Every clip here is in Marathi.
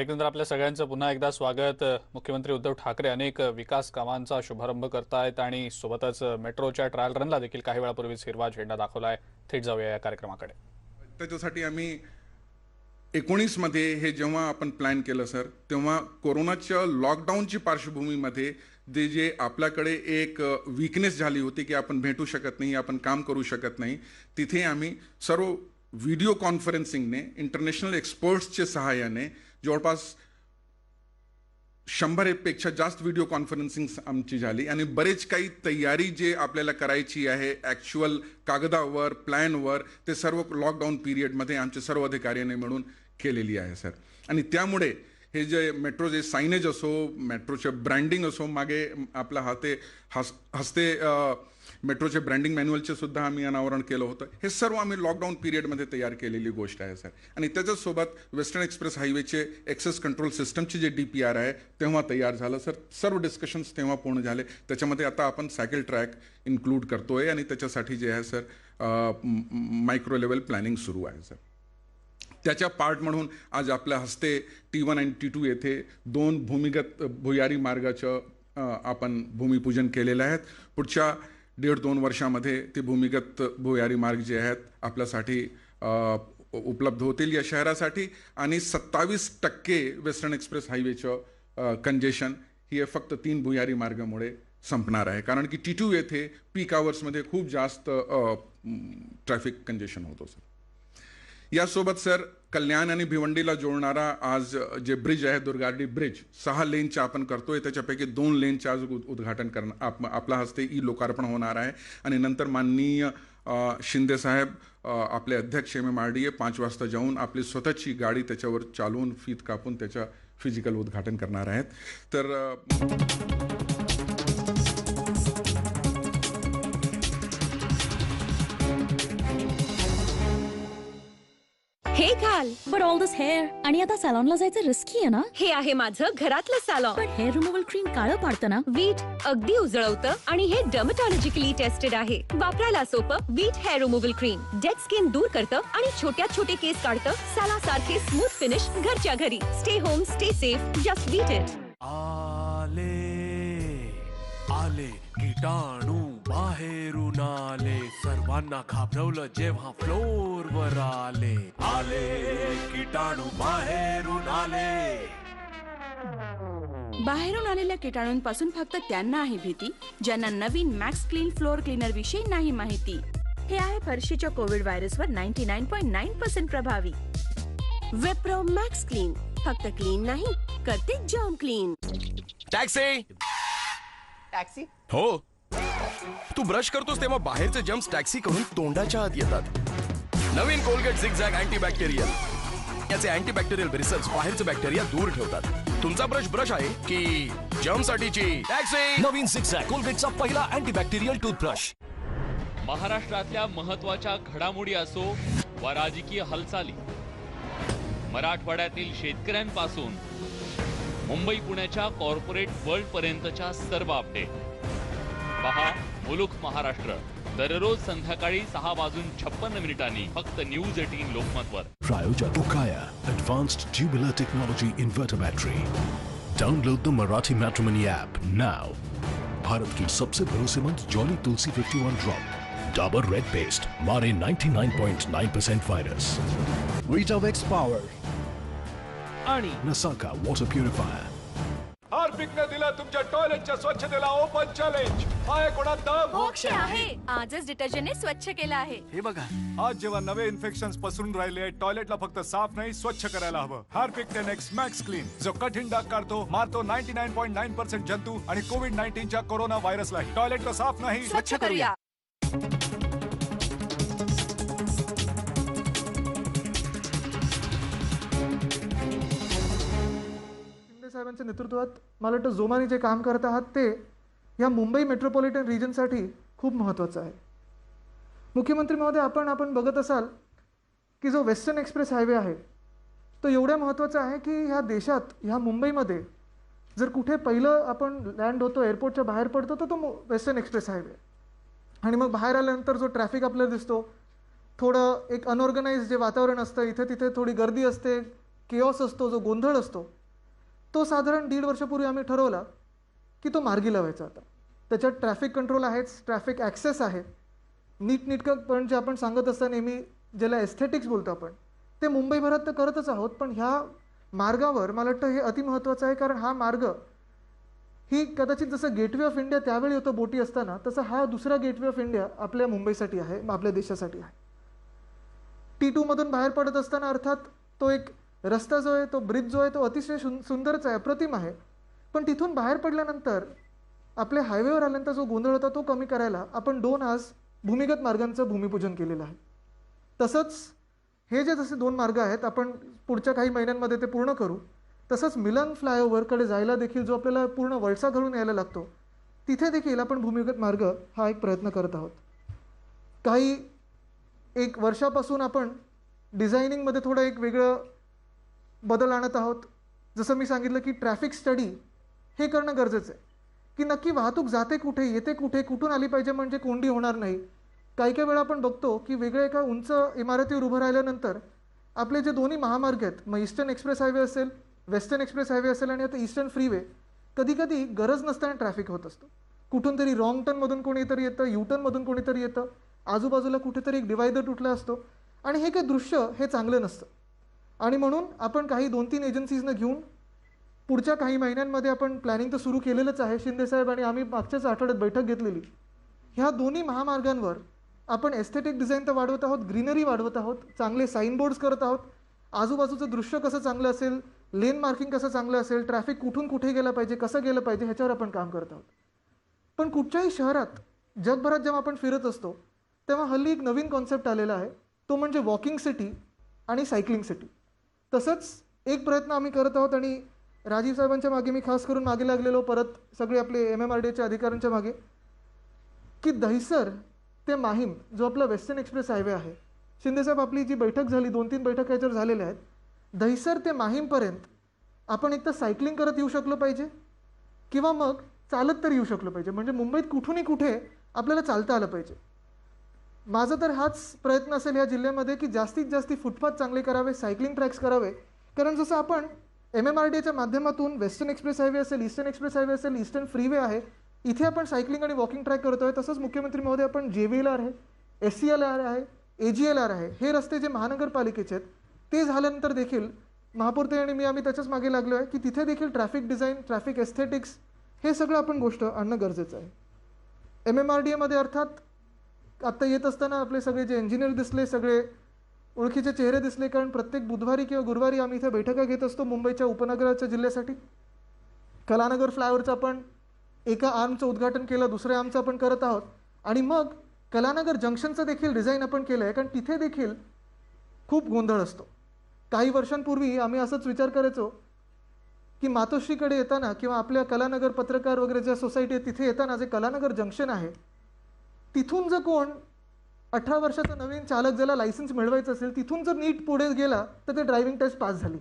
तर एकंदर आपल्या सगळ्यांचं पुन्हा एकदा स्वागत। मुख्यमंत्री उद्धव ठाकरे अनेक विकास कामांचा शुभारंभ करतायत आणि सोबतच मेट्रोच्या ट्रायल रनला देखील काही वेळापूर्वीच हिरवा झेंडा दाखवलाय। थेट जाऊया या कार्यक्रमाकडे। त्याच्यासाठी आम्ही 19 मध्ये हे जेव्हा आपण प्लॅन केलं सर, तेव्हा कोरोनाच्या लॉकडाऊनची पार्श्वभूमीमध्ये जे आपल्याकडे एक वीकनेस झाली होती की आपण भेटू शकत नाही, आपण काम करू शकत नाही, तिथे आम्ही सर्व व्हिडिओ कॉन्फरन्सिंगने इंटरनॅशनल एक्सपर्ट्सच्या सहाय्याने जवळपास 100 पेक्षा जास्त व्हिडिओ कॉन्फरन्सिंग आमची झाली आणि बरेच काही तयारी जे आपल्याला करायची आहे ॲक्च्युअल कागदावर प्लॅनवर ते सर्व लॉकडाऊन पिरियडमध्ये आमच्या सर्व अधिकाऱ्यांनी मिळून केलेली आहे सर। आणि त्यामुळे हे जे मेट्रोचे सायनेज असो, मेट्रोचे ब्रँडिंग असो, मागे आपल्या हस्ते मेट्रोचे ब्रँडिंग मॅन्युअलचे सुद्धा आम्ही अनावरण केलं होतं। हे सर्व आम्ही लॉकडाऊन पिरियडमध्ये तयार केलेली गोष्ट आहे सर। आणि त्याच्यासोबत वेस्टर्न एक्सप्रेस हायवेचे ॲक्सेस कंट्रोल सिस्टमचे जे DPR आहे तेव्हा तयार झालं सर। सर्व डिस्कशन्स तेव्हा पूर्ण झाले। त्याच्यामध्ये आता आपण सायकल ट्रॅक इन्क्लूड करतोय आणि त्याच्यासाठी जे आहे सर मायक्रो लेवल प्लॅनिंग सुरू आहे सर। त्याच्या पार्ट म्हणून आज आपल्या हस्ते T1 आणि T2 येथे 2 भूमिगत भुयारी मार्गाचं आपण भूमिपूजन केलेलं आहे। पुढच्या 1.5-2 वर्षामध्ये ते भूमिगत भुयारी मार्ग जे आहेत आपल्यासाठी उपलब्ध होतील या शहरासाठी। आणि 27% वेस्टर्न एक्सप्रेस हायवेचं कंजेशन ही फक्त 3 भुयारी मार्गामुळे संपणार आहे, कारण की T2 येथे पीक आवर्समध्ये खूप जास्त ट्रॅफिक कंजेशन होतो सर। यासोबत सर कल्याण आणि भिवंडीला जोडणारा आज जे ब्रिज आहे दुर्गाडी ब्रिज 6 लेनच्या आपण करतोय, त्याच्यापैकी 2 लेनचे आज उद्घाटन करणार आपल्या हस्ते लोकार्पण होणार आहे। आणि नंतर माननीय शिंदे साहेब आपले अध्यक्ष MMRDA 5 वाजता जाऊन आपली स्वतःची गाडी त्याच्यावर चालवून फीत कापून त्याच्या फिजिकल उद्घाटन करणार आहेत। तर हे घाल But all this hair आणि आता सॅलॉनला जायचं रिस्की आहे ना? हे आहे माझं घरातलं सॅलॉन। पण हेअर रिमूव्हल क्रीम काळं पाडतं ना? वीट अगदी उजळवतं आणि हे डर्मेटॉलॉजिकली टेस्टेड आहे। वापरायला सोपं Veet hair removal cream dead skin दूर करतं आणि छोटे केस काढतं। साला सारखे स्मूथ फिनिश घरच्या घरी। Stay home stay safe, just wheat it. आले कीटाणू बाहेरून आले, सर्वांना घाबरवलं जेव्हा फ्लोअरवर आले। आले कीटाणू बाहेरून आले। बाहेरून आलेल्या कीटाणूंपासून फक्त त्यांना आहे भीती ज्यांना नवीन मॅक्स क्लीन फ्लोअर क्लीनर विषयी नाही माहिती। हे आहे फरशीच्या कोविड व्हायरसवर 99.9% प्रभावी। विप्रो मॅक्स क्लीन फक्त क्लीन नाही करते जर्म क्लीन। टॅक्सी टॅक्सी हो, तू ब्रश करतोस तेव्हा बाहेरचे जम्स टॅक्सी करून तोंडाच्या आत येतात। नवीन कोलगेट झिगझॅग अँटीबॅक्टेरियल, याचे अँटीबॅक्टेरियल ब्रिसल्स बाहेरचे बॅक्टेरिया दूर ठेवतात। तुमचा ब्रश आहे की जर्म साठीची टॅक्सी? नवीन झिगझॅग कोलगेटचा पहिला अँटीबॅक्टेरियल टूथब्रश। महाराष्ट्रातल्या महत्त्वाच्या घडामोडी असो वा राजकीय हालचाली, मराठवाड्यातील शेतकऱ्यांपासून मुंबई पुण्याच्या कॉर्पोरेट वर्ल्ड पर्यंतच्या सर्व अपडेट पहा मुलुक महाराष्ट्र दररोज संध्याकाळी 6:56 फक्त न्यूज 18 लोकमतवर। प्रायोजक Okaya advanced tubular technology inverter battery. Download the Marathi matrimony app now. Bharat की सबसे भरोसेमंद Jolly Tulsi 51 drop, Dabur red paste, मारे 99.9% वायरस, वीटावेक्स पावर आणि नसाका वॉटर प्युरिफायर। हार्पिकने दिला तुमच्या टॉयलेटच्या स्वच्छतेला ओपन चॅलेंज। आहे कोणात मोक्ष आहे। आजच डिटर्जंटने स्वच्छ केलं आहे। हे बघा, आज जेव्हा नवे इन्फेक्शन्स पसरून राहिले, टॉयलेटला फक्त साफ नाही स्वच्छ करायला हवं। हार्पिक 10X मॅक्स क्लीन, जो कठीण डाग काढतो, मारतो 99.9% जंतू आणि कोविड-19च्या कोरोना व्हायरसलाही। टॉयलेटला साफ नाही स्वच्छ करूया। साहेबांच्या नेतृत्वात मला वाटतं जोमाने जे काम करत आहात ते या मुंबई मेट्रोपॉलिटन रिजनसाठी खूप महत्त्वाचं आहे। मुख्यमंत्री महोदय, आपण बघत असाल की जो वेस्टर्न एक्सप्रेस हायवे आहे तो एवढ्या महत्त्वाचा आहे की ह्या देशात ह्या मुंबईमध्ये जर कुठे पहिलं आपण लँड होतो एअरपोर्टच्या बाहेर पडतो तर तो वेस्टर्न एक्सप्रेस हायवे। आणि मग बाहेर आल्यानंतर जो ट्रॅफिक आपल्याला दिसतो, थोडं एक अनऑर्गनाइज जे वातावरण असतं, इथे तिथे थोडी गर्दी असते, केऑस असतो, जो गोंधळ असतो, तो साधारण 1.5 वर्षापूर्वी आम्ही ठरवला की तो मार्गी लावायचा. आता त्याच्यात ट्रॅफिक कंट्रोल आहेच, ट्रॅफिक ॲक्सेस आहे, नीटनेटकं पण जे आपण सांगत असता नेहमी ज्याला एस्थेटिक्स बोलतो आपण, ते मुंबईभरात तर करतच आहोत. पण ह्या मार्गावर मला वाटतं हे अतिमहत्त्वाचं आहे, कारण हा मार्ग ही कदाचित जसं गेटवे ऑफ इंडिया त्यावेळी होतं बोटी असताना, तसं हा दुसरा गेटवे ऑफ इंडिया आपल्या मुंबईसाठी आहे, आपल्या देशासाठी आहे. T2 मधून बाहेर पडत असताना अर्थात तो एक रस्ता जो आहे, तो ब्रिज जो आहे, तो अतिशय सुंदरच आहे, अप्रतिम आहे. पण तिथून बाहेर पडल्यानंतर आपल्या हायवेवर आल्यानंतर जो गोंधळ होता तो कमी करायला आपण 2 आज भूमिगत मार्गांचं भूमिपूजन केलेलं आहे. तसंच हे जे जसे 2 मार्ग आहेत आपण पुढच्या काही महिन्यांमध्ये ते पूर्ण करू. तसंच मिलन फ्लायओव्हरकडे जायला देखील जो आपल्याला पूर्ण वळसा घालून यायला लागतो, तिथे देखील आपण भूमिगत मार्ग हा एक प्रयत्न करत आहोत. काही 1 वर्षापासून आपण डिझायनिंगमध्ये थोडं एक वेगळं बदल आणत आहोत. जसं मी सांगितलं की ट्रॅफिक स्टडी हे करणं गरजेचं आहे, की नक्की वाहतूक जाते कुठे, येते कुठे, कुठून आली पाहिजे म्हणजे कोंडी होणार नाही. काही काही वेळा आपण बघतो की वेगळ्या एका उंच इमारतीवर उभं राहिल्यानंतर आपले जे दोन्ही महामार्ग आहेत, मग ईस्टर्न एक्सप्रेस हायवे असेल, वेस्टर्न एक्सप्रेस हायवे असेल आणि आता ईस्टर्न फ्रीवे, कधी कधी गरज नसताना ट्रॅफिक होत असतं. कुठून तरी रॉंग टर्नमधून कोणीतरी येतं, युटर्नमधून कोणीतरी येतं, आजूबाजूला कुठेतरी एक डिवायडर तुटला असतो आणि हे काही दृश्य हे चांगलं नसतं. आणि म्हणून आपण काही 2-3 एजन्सीजना घेऊन पुढच्या काही महिन्यांमध्ये आपण प्लॅनिंग तर सुरू केलेलंच आहे. शिंदेसाहेब आणि आम्ही मागच्याच आठवड्यात बैठक घेतलेली. ह्या दोन्ही महामार्गांवर आपण एस्थेटिक डिझाईन तर वाढवत आहोत, ग्रीनरी वाढवत आहोत, चांगले साईनबोर्ड्स करत आहोत, आजूबाजूचं दृश्य कसं चांगलं असेल, लेन मार्किंग कसं चांगलं असेल, ट्रॅफिक कुठून कुठे गेलं पाहिजे, कसं गेलं पाहिजे, ह्याच्यावर आपण काम करत आहोत. पण कुठच्याही शहरात जगभरात जेव्हा आपण फिरत असतो तेव्हा हल्ली एक नवीन कॉन्सेप्ट आलेला आहे, तो म्हणजे वॉकिंग सिटी आणि सायकलिंग सिटी. तसंच एक प्रयत्न आम्ही करत आहोत आणि राजीव साहेबांच्या मागे मी खास करून मागे लागलेलो, परत सगळे आपले MMRDAच्या अधिकाऱ्यांच्या मागे, की दहिसर ते माहीम जो आपला वेस्टर्न एक्सप्रेस हायवे आहे, शिंदेसाहेब आपली जी बैठक झाली, 2-3 बैठक याच्यावर झालेल्या आहेत, दहिसर ते माहीमपर्यंत आपण एक तर सायकलिंग करत येऊ शकलो पाहिजे किंवा मग चालत तर येऊ शकलो पाहिजे. म्हणजे मुंबईत कुठूनही कुठे आपल्याला चालता आलं पाहिजे. माझा तर हाच प्रयत्न असेल या जिल्ह्यामध्ये की जास्तीत जास्त फुटपाथ चांगले करावे, सायकलिंग ट्रॅक्स करावे. कारण जसं आपण MMRDAच्या माध्यमातून वेस्टर्न एक्सप्रेस हायवे असेल, ईस्टर्न एक्सप्रेस हायवे असेल, ईस्टर्न फ्रीवे आहे, इथे आपण सायकलिंग आणि वॉकिंग ट्रॅक करतो आहे. तसंच मुख्यमंत्री महोदय आपण JVLR आहे, SCLR आहे, AGLR आहे, हे रस्ते जे महानगरपालिकेचे आहेत ते झाल्यानंतर देखील महापौरते आणि मी आम्ही त्याच्याच मागे लागलो आहे की तिथे देखील ट्रॅफिक डिझाईन, ट्रॅफिक एस्थेटिक्स हे सगळं आपण गोष्ट आणणं गरजेचं आहे. MMRDAमध्ये अर्थात आत्ता येत असताना आपले सगळे जे इंजिनियर दिसले, सगळे ओळखीचे चेहरे दिसले, कारण प्रत्येक बुधवारी किंवा गुरुवारी आम्ही इथे बैठका घेत असतो मुंबईच्या उपनगराच्या जिल्ह्यासाठी. कलानगर फ्लायओव्हरचं आपण एका आर्मचं उद्घाटन केलं, दुसऱ्या आर्मचं आपण करत आहोत आणि मग कलानगर जंक्शनचं देखील डिझाईन आपण केलं आहे, कारण तिथे देखील खूप गोंधळ असतो. काही वर्षांपूर्वी आम्ही असंच विचार करायचो की मातोश्रीकडे येताना किंवा आपल्या कलानगर पत्रकार वगैरे ज्या सोसायटी आहे तिथे येताना जे कलानगर जंक्शन आहे तिथून जर कोण 18 वर्षाचा नवीन चालक ज्याला लायसन्स मिळवायचं असेल तिथून जर नीट पुढे गेला तर ते ड्रायव्हिंग टेस्ट पास झाली.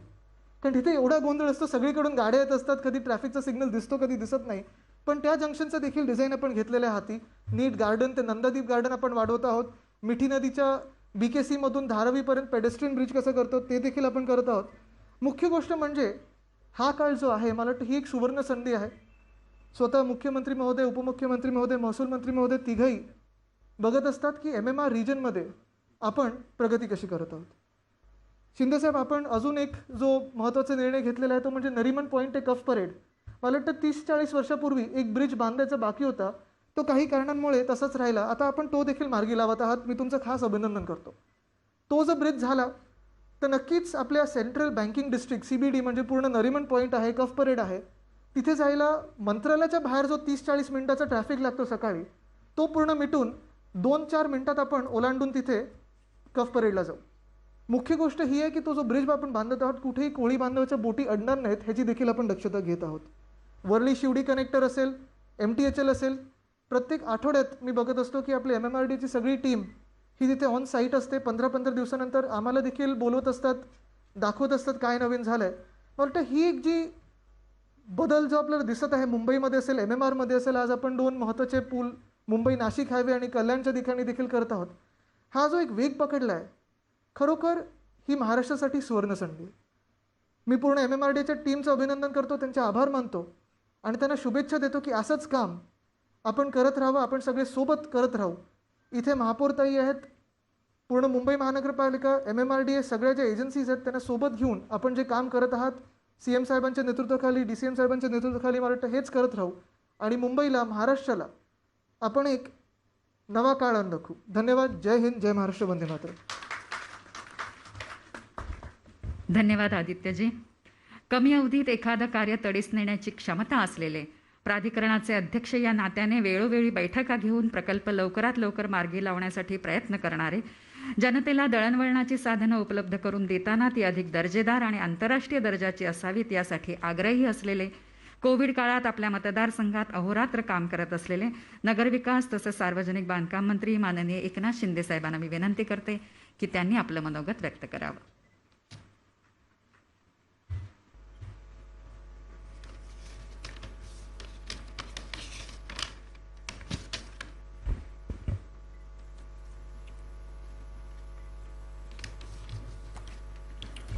कारण तिथे एवढा गोंधळ असतो, सगळीकडून गाड्या येत असतात, कधी ट्रॅफिकचा सिग्नल दिसतो कधी दिसत नाही. पण त्या जंक्शनचं देखील डिझाईन आपण घेतलेलं आहे हाती. नीट गार्डन ते नंदादीप गार्डन आपण वाढवत आहोत. मिठी नदीच्या BKC मधून धारावीपर्यंत पेडेस्ट्रियन ब्रिज कसं करतो ते देखील आपण करत आहोत. मुख्य गोष्ट म्हणजे हा काळ जो आहे मला वाटतं ही एक सुवर्ण संधी आहे. स्वतः मुख्यमंत्री महोदय, उपमुख्यमंत्री महोदय, महसूल मंत्री महोदय तिघही बघत असतात की MMR रिजनमध्ये आपण प्रगती कशी करत आहोत. शिंदेसाहेब आपण अजून एक जो महत्त्वाचा निर्णय घेतलेला आहे तो म्हणजे नरिमन पॉईंट ते कफ परेड. मला वाटतं 30-40 वर्षापूर्वी एक ब्रिज बांधायचा बाकी होता, तो काही कारणांमुळे तसंच राहिला. आता आपण तो देखील मार्गी लावत आहात, मी तुमचं खास अभिनंदन करतो. तो जर ब्रिज झाला तर नक्कीच आपल्या सेंट्रल बँकिंग डिस्ट्रिक्ट CBD म्हणजे पूर्ण नरिमन पॉईंट आहे, कफ परेड आहे, तिथे जायला मंत्रालयाच्या बाहेर जो 30-40 मिनिटाचा ट्रॅफिक लागतो सकाळी तो पूर्ण मिटून 2-4 मिनिटात आपण ओलांडून तिथे कफ परेडला जाऊ. मुख्य गोष्ट ही आहे की तो जो ब्रिज आपण बांधत आहोत कुठेही कोळी बांधवाच्या बोटी अडणार नाहीत ह्याची देखील आपण दक्षता घेत आहोत. वरळी शिवडी कनेक्टर असेल, MTHL असेल, प्रत्येक आठवड्यात मी बघत असतो की आपली MMRDAची सगळी टीम ही तिथे ऑन साईट असते. 15-15 दिवसानंतर आम्हाला देखील बोलवत असतात, दाखवत असतात काय नवीन झालं आहे. मला वाटतं ही एक जी बदल जो आपल्याला दिसत आहे मुंबईमध्ये असेल, MMRमध्ये असेल, आज आपण 2 महत्त्वाचे पूल मुंबई नाशिक हायवे आणि कल्याणच्या ठिकाणी देखील करत आहोत. हा जो एक वेग पकडला आहे खरोखर ही महाराष्ट्रासाठी सुवर्ण संधी. मी पूर्ण MMRDAच्या टीमचं अभिनंदन करतो, त्यांचे आभार मानतो आणि त्यांना शुभेच्छा देतो की असंच काम आपण करत राहावं, आपण सगळे सोबत करत राहू. इथे महापौरताई आहेत, पूर्ण मुंबई महानगरपालिका, MMRDA, सगळ्या ज्या एजन्सीज आहेत त्यांना सोबत घेऊन आपण जे काम करत आहात CM साहेबांच्या नेतृत्वाखाली, DCM साहेबांच्या नेतृत्वाखाली मला वाटतं हेच करत राहू आणि मुंबईला, महाराष्ट्राला आपण एक नवा काळ आणू दाखवू. धन्यवाद. जय हिंद, जय महाराष्ट्र, वंदे मातरम. धन्यवाद आदित्यजी. कमी अवधीत एखादं कार्य तडीस नेण्याची क्षमता असलेले प्राधिकरणाचे अध्यक्ष या नात्याने वेळोवेळी बैठका घेऊन प्रकल्प लवकरात लवकर मार्गी लावण्यासाठी प्रयत्न करणारे, जनतेला दळणवळणाची साधनं उपलब्ध करून देताना ती अधिक दर्जेदार आणि आंतरराष्ट्रीय दर्जाची असावीत यासाठी आग्रही असलेले, कोविड काळात आपल्या मतदारसंघात अहोरात्र काम करत असलेले नगरविकास तसंच सार्वजनिक बांधकाम मंत्री माननीय एकनाथ शिंदे साहेबांना मी विनंती करते की त्यांनी आपलं मनोगत व्यक्त करावं.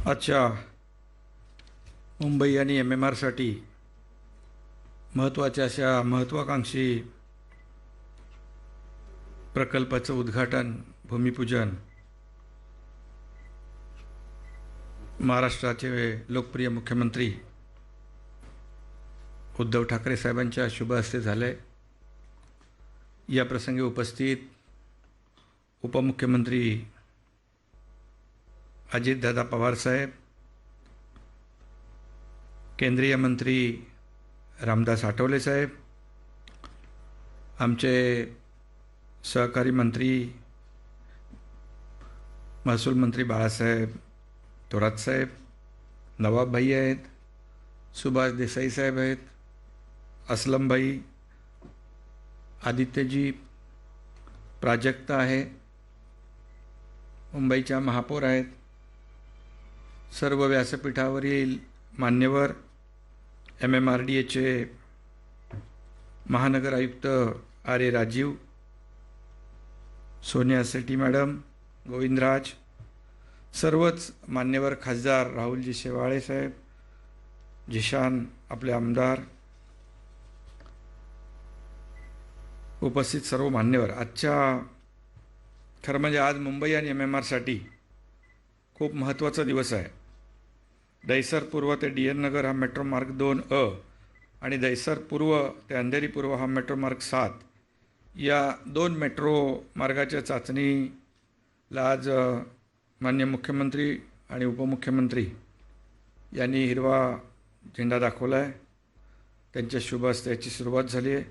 आजच्या मुंबई आणि MMRसाठी महत्त्वाच्या अशा महत्त्वाकांक्षी प्रकल्पाचं उद्घाटन, भूमिपूजन महाराष्ट्राचे लोकप्रिय मुख्यमंत्री उद्धव ठाकरे साहेबांच्या शुभ हस्ते झाले. या प्रसंगी उपस्थित उपमुख्यमंत्री अजितदादा पवार साहेब, केंद्रीय मंत्री रामदास आठवले साहेब, आमचे सहकारी मंत्री महसूल मंत्री बाळासाहेब थोरात साहेब, नवाब भाई आहेत, सुभाष देसाई साहेब आहेत, असलम भाई, आदित्यजी, प्राजक्ता आहे, मुंबईच्या महापौर आहेत, सर्व व्यासपीठावरील मान्यवर, MMRDAचे महानगर आयुक्त आर. राजीव, सोनिया सेठी मॅडम, गोविंदराज, सर्वच मान्यवर, खासदार राहुलजी शेवाळे साहेब, जिशान आपले आमदार, उपस्थित सर्व मान्यवर. आजच्या खरं म्हणजे आज मुंबई आणि MMRसाठी खूप महत्त्वाचा दिवस आहे. दहिसर पूर्व ते DN नगर हा मेट्रो मार्ग 2A आणि दहिसर पूर्व ते अंधेरी पूर्व हा मेट्रो मार्ग 7 या 2 मेट्रो मार्गाच्या चाचणीला आज माननीय मुख्यमंत्री आणि उपमुख्यमंत्री यांनी हिरवा झेंडा दाखवला आहे. त्यांच्या शुभ हस्ते सुरुवात झाली आहे.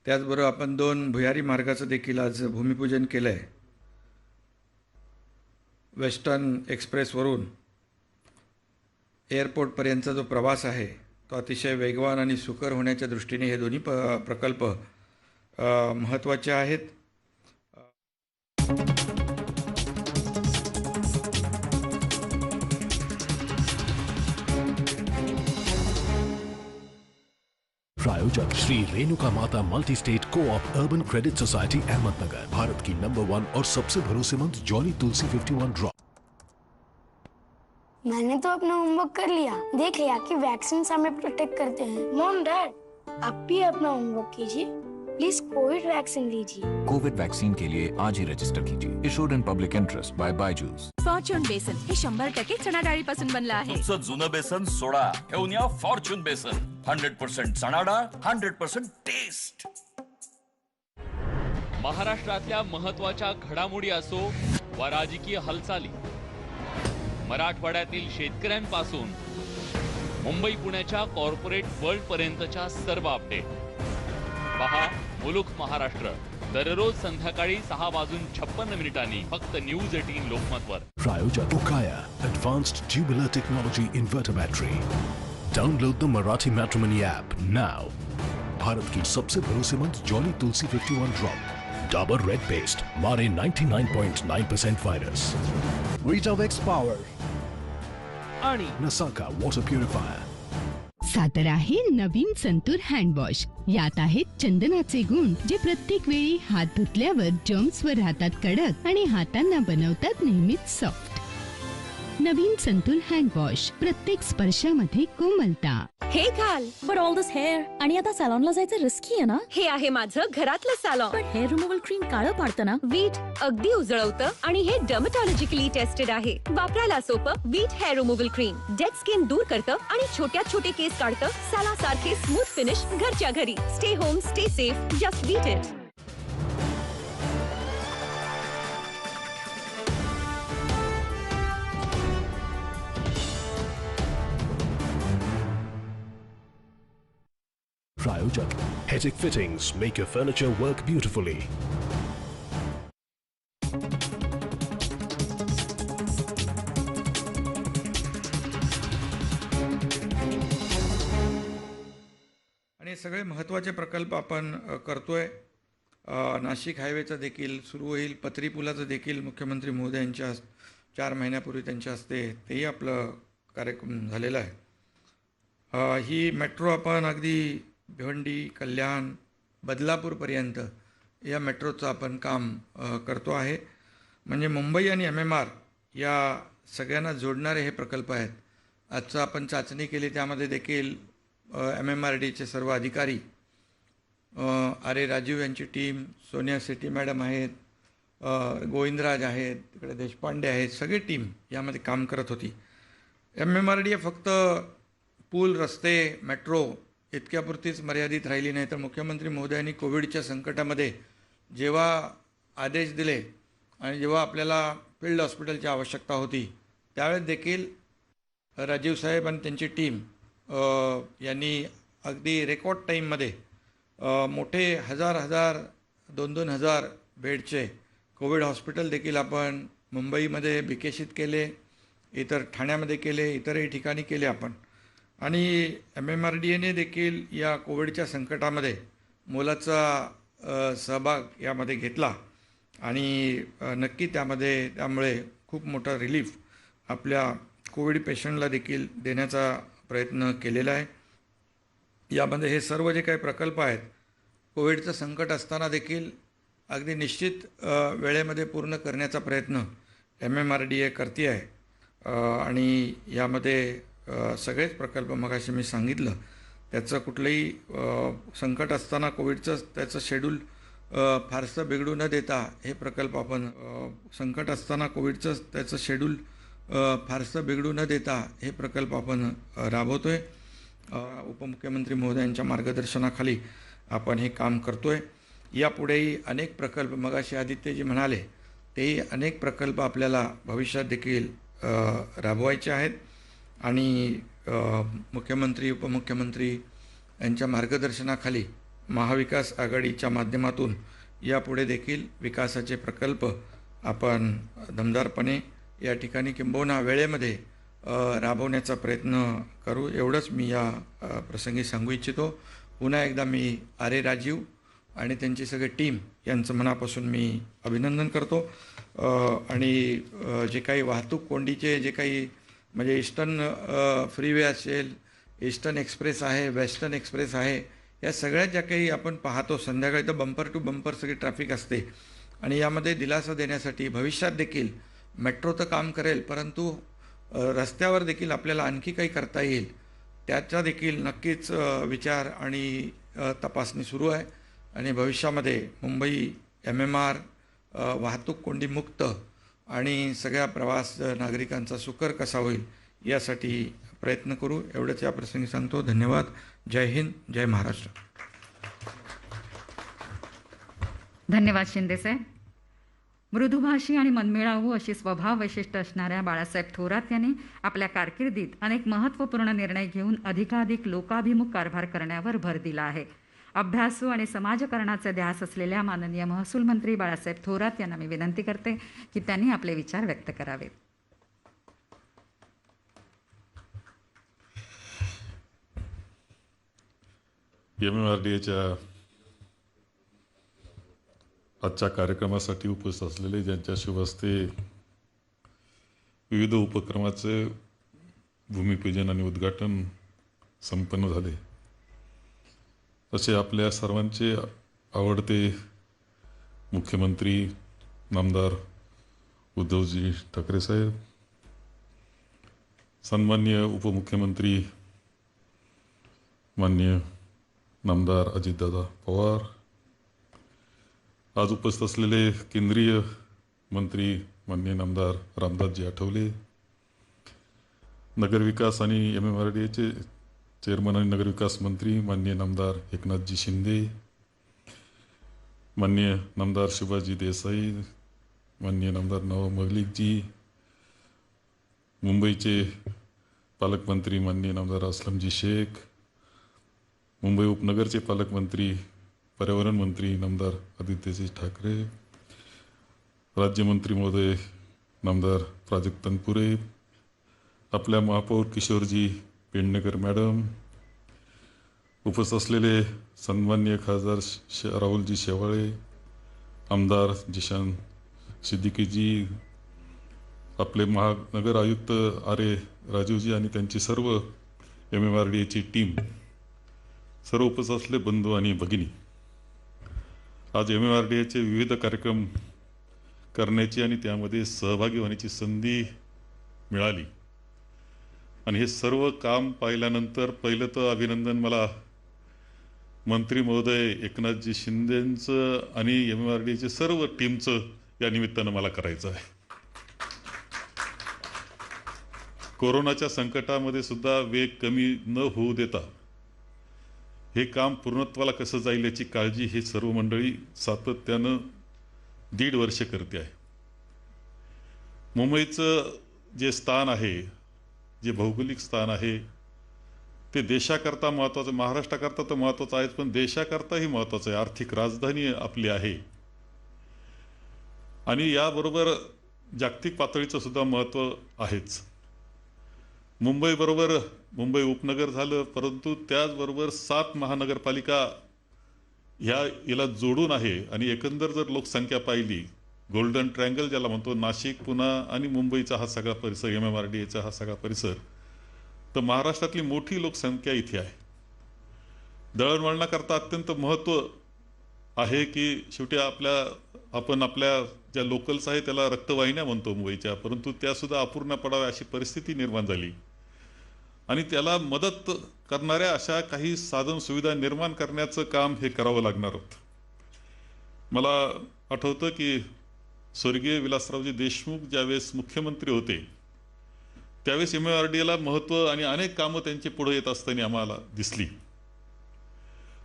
त्याचबरोबर आपण 2 भुयारी मार्गाचं देखील आज भूमिपूजन केलं आहे. वेस्टर्न एक्सप्रेसवरून एअरपोर्टपर्यंतचा जो प्रवास आहे तो अतिशय वेगवान आणि सुकर होण्याच्या दृष्टीने हे दोन्ही प्रकल्प महत्त्वाचे आहेत. प्रायोजक श्री रेणुका माता multi state co-op urban credit society Ahmednagar, Bharat की नंबर 1 और सबसे भरोसेमंद जॉली तुलसी 51 ड्रॉप. मैंने तो अपना होमवर्क कर लिया, देख लिया कि वैक्सीन हमें प्रोटेक्ट करते हैं. मॉम डैड, आप भी अपना होमवर्क कीजिए, प्लीज कोविड वैक्सीन लीजिए. कोविड वैक्सीन के लिए आज ही रजिस्टर कीजिए. Issued in public interest by Byju's. Fortune बेसन हे 100% चणा डाळीपासून बनलं आहे. तुमचं जुनं बेसन सोडा, घेऊन या फॉर्च्यून बेसन. 100% चणा डाळ, 100% टेस्ट. महाराष्ट्रातल्या महत्त्वाच्या घडामोडी असो वा राजकीय हालचाली, मराठवाड्यातील शेतकऱ्यांपासून मुंबई पुण्याच्या कॉर्पोरेट वर्ल्ड पर्यंतच्या सर्व अपडेट पहा मुलुख महाराष्ट्र दररोज संध्याकाळी 6:56 फक्त न्यूज 18 लोकमतवर. प्रायोजक Okaya advanced tubular technology inverter battery. Download the Marathi matrimony app now. Bharat की सबसे भरोसेमंद Jolly Tulsi 51 drop. Dabur red paste मारे 99.9% वायरस. वीटावेक्स पॉवर आणि नसाका वॉटर प्युरिफायर. सातारा आहे नवीन संतूर हँडवॉश. यात आहेत चंदनाचे गुण जे प्रत्येक वेळी हात धुतल्यावर जर्म्सवर राहतात कडक आणि हातांना बनवतात नेहमीच सॉफ्ट. नवीन संतूर हँड वॉश, प्रत्येक स्पर्शामध्ये कोमलता. हे घाल. बट ऑल दिस हेअर आणि आता सॅलॉनला जायचं रिस्की आहे ना. हे आहे माझं घरातलं सॅलॉन. पण हेअर रिमूव्हल क्रीम काळं पाडतं ना. वीट अगदी उजळवतं आणि हे डर्मेटॉलॉजिकली टेस्टेड आहे. वापरायला सोपं Veet hair removal cream dead skin दूर करतं आणि छोट्यात छोटे केस काढतं. साला सारखे स्मूथ फिनिश घरच्या घरी. Stay home, stay safe, just wheat it. Prayojan. Hetic fittings make your furniture work beautifully. आणि सगळे महत्त्वाचे प्रकल्प आपण करतोय. नाशिक हायवेचं देखील सुरू होईल. पत्री पुलाचं देखील मुख्यमंत्री महोदयांच्या 4 महिन्यापूर्वी त्यांच्या हस्ते तेही आपलं कार्यक्रम झालेला आहे. ही मेट्रो आपण अगदी भिवंडी, कल्याण, बदलापूरपर्यंत या मेट्रोचं आपण काम करतो आहे. म्हणजे मुंबई आणि MMR या सगळ्यांना जोडणारे हे प्रकल्प आहेत. आजचं आपण चाचणी केली, त्यामध्ये देखील MMRDचे सर्व अधिकारी, आरे राजीव यांची टीम, सोनिया सेठी मॅडम आहेत, गोविंदराज आहेत, तिकडे देशपांडे आहेत, सगळी टीम यामध्ये काम करत होती. MMRD फक्त पूल, रस्ते, मेट्रो इतक्यापुरतीच मर्यादित राहिली नाही, तर मुख्यमंत्री महोदयांनी कोविडच्या संकटामध्ये जेव्हा आदेश दिले आणि जेव्हा आपल्याला फील्ड हॉस्पिटलची आवश्यकता होती, त्यावेळेस देखील राजीव साहेब आणि त्यांची टीम यांनी अगदी रेकॉर्ड टाईममध्ये मोठे 1000 2,000 बेडचे कोविड हॉस्पिटल देखील आपण मुंबईमध्ये विकसित केले, इतर ठाण्यामध्ये केले, इतरही ठिकाणी केले आपण. आणि MMRDAने देखील या कोविडच्या संकटामध्ये मोलाचा सहभाग यामध्ये घेतला आणि नक्की त्यामुळे खूप मोठा रिलीफ आपल्या कोविड पेशंटला देखील देण्याचा प्रयत्न केलेला आहे. यामध्ये हे सर्व जे काही प्रकल्प आहेत, कोविडचं संकट असताना देखील अगदी निश्चित वेळेमध्ये पूर्ण करण्याचा प्रयत्न MMRDA करते आहे. आणि यामध्ये सगळेच प्रकल्प मगाशी मी सांगितलं, त्याचं कुठलंही संकट असताना कोविडचं त्याचं शेड्यूल फारसं बिघडू न देता हे प्रकल्प आपण संकट असताना कोविडचं त्याचं शेड्यूल फारसं बिघडू न देता हे प्रकल्प आपण राबवतो आहे. उपमुख्यमंत्री महोदयांच्या मार्गदर्शनाखाली आपण हे काम करतो आहे. यापुढेही अनेक प्रकल्प, मगाशी आदित्यजी म्हणाले, तेही अनेक प्रकल्प आपल्याला भविष्यात देखील राबवायचे आहेत. आणि मुख्यमंत्री, उपमुख्यमंत्री यांच्या मार्गदर्शनाखाली महाविकास आघाडीच्या माध्यमातून यापुढे देखील विकासाचे प्रकल्प आपण दमदारपणे या ठिकाणी किंबहुना वेळेमध्ये राबवण्याचा प्रयत्न करू, एवढंच मी या प्रसंगी सांगू इच्छितो. पुन्हा एकदा मी आरे राजीव आणि त्यांची सगळी टीम यांचं मनापासून मी अभिनंदन करतो. आणि जे काही वाहतूक कोंडीचे जे काही म्हणजे ईस्टर्न फ्रीवे असेल, ईस्टर्न एक्सप्रेस आहे, वेस्टर्न एक्सप्रेस आहे, या सगळ्या ज्या काही आपण पाहतो संध्याकाळी तर बंपर टू बंपर सगळी ट्रॅफिक असते. आणि यामध्ये दिलासा देण्यासाठी भविष्यात देखील मेट्रो तर काम करेल, परंतु रस्त्यावर देखील आपल्याला आणखी काही करता येईल, त्याचा देखील नक्कीच विचार आणि तपासणी सुरू आहे. आणि भविष्यामध्ये मुंबई MMR वाहतूक कोंडीमुक्त आणि सगळ्या प्रवास नागरिकांचा सुकर कसा होईल यासाठी प्रयत्न करू, एवढंच या प्रसंगी सांगतो. धन्यवाद. जय हिंद, जय महाराष्ट्र. धन्यवाद शिंदे साहेब. मृदुभाषी आणि मनमिळावू अशी स्वभाव वैशिष्ट्य असणाऱ्या बाळासाहेब थोरात यांनी आपल्या कारकिर्दीत अनेक महत्त्वपूर्ण निर्णय घेऊन अधिकाधिक लोकाभिमुख कारभार करण्यावर भर दिला आहे. अभ्यासू आणि समाजकारणाचे ध्यास असलेल्या माननीय महसूल मंत्री बाळासाहेब थोरात यांना मी विनंती करते की त्यांनी आपले विचार व्यक्त करावेत. MMRDAच्या आजच्या कार्यक्रमासाठी उपस्थित असलेले, ज्यांच्या शुभ हस्ते विविध उपक्रमाचे भूमिपूजन आणि उद्घाटन संपन्न झाले, तसे आपल्या सर्वांचे आवडते मुख्यमंत्री नामदार उद्धवजी ठाकरे साहेब, सन्माननीय उपमुख्यमंत्री माननीय नामदार अजितदादा पवार, आज उपस्थित असलेले केंद्रीय मंत्री माननीय नामदार रामदासजी आठवले, नगरविकास आणि MMRDAचे चेअरमन आणि नगरविकास मंत्री माननीय नामदार एकनाथजी शिंदे, माननीय नामदार सुभाषजी देसाई, माननीय नामदार नवाब मलिकजी, मुंबईचे पालकमंत्री माननीय नामदार असलमजी शेख, मुंबई उपनगरचे पालकमंत्री पर्यावरण मंत्री नामदार आदित्यजी ठाकरे, राज्यमंत्री महोदय नामदार प्राजक्त तनपुरे, आपल्या महापौर किशोरजी पेडणेकर मॅडम, उपस्थित असलेले सन्माननीय खासदार राहुलजी शेवाळे, आमदार जिशान सिद्दीकीजी, आपले महानगर आयुक्त आरे राजीवजी आणि त्यांची सर्व MMRDAची टीम, सर्व उपस्थित असलेले बंधू आणि भगिनी, आज MMRDAचे विविध कार्यक्रम करण्याची आणि त्यामध्ये सहभागी होण्याची संधी मिळाली. आणि हे सर्व काम पाहिल्यानंतर पहिलं तर अभिनंदन मला मंत्री महोदय एकनाथजी शिंदेंचं आणि MMRDAचे सर्व टीमचं या निमित्तानं मला करायचं आहे. कोरोनाच्या संकटामध्ये सुद्धा वेग कमी न होऊ देता हे काम पूर्णत्वाला कसं जाईल याची काळजी ही सर्व मंडळी सातत्यानं 1.5 वर्ष करते आहे. मुंबईचं जे स्थान आहे, जे भौगोलिक स्थान आहे, ते देशाकरता महत्त्वाचं, महाराष्ट्राकरता तर महत्त्वाचं आहेच, पण देशाकरताही महत्त्वाचं आहे. आर्थिक राजधानी आपली आहे आणि याबरोबर जागतिक पातळीचं सुद्धा महत्त्व आहेच. मुंबईबरोबर मुंबई उपनगर झालं, परंतु त्याचबरोबर 7 महानगरपालिका याला जोडून आहे. आणि एकंदर जर लोकसंख्या पाहिली, गोल्डन ट्रायंगल ज्याला म्हणतो, नाशिक, पुणे आणि मुंबईचा हा सगळा परिसर, MMRDAचा हा सगळा परिसर, तर महाराष्ट्रातली मोठी लोकसंख्या इथे आहे. दळणवळणाकरता अत्यंत महत्त्व आहे की शेवटी आपण आपल्या ज्या लोकल्स आहे त्याला रक्तवाहिन्या म्हणतो मुंबईच्या, परंतु त्यासुद्धा अपूर्ण पडाव्या अशी परिस्थिती निर्माण झाली. आणि त्याला मदत करणाऱ्या अशा काही साधन सुविधा निर्माण करण्याचं काम हे करावं लागणार होतं. मला आठवतं की स्वर्गीय विलासरावजी देशमुख ज्यावेळेस मुख्यमंत्री होते त्यावेळेस MMRDAला महत्त्व आणि अनेक कामं त्यांची पुढे येत असताना आम्हाला दिसली.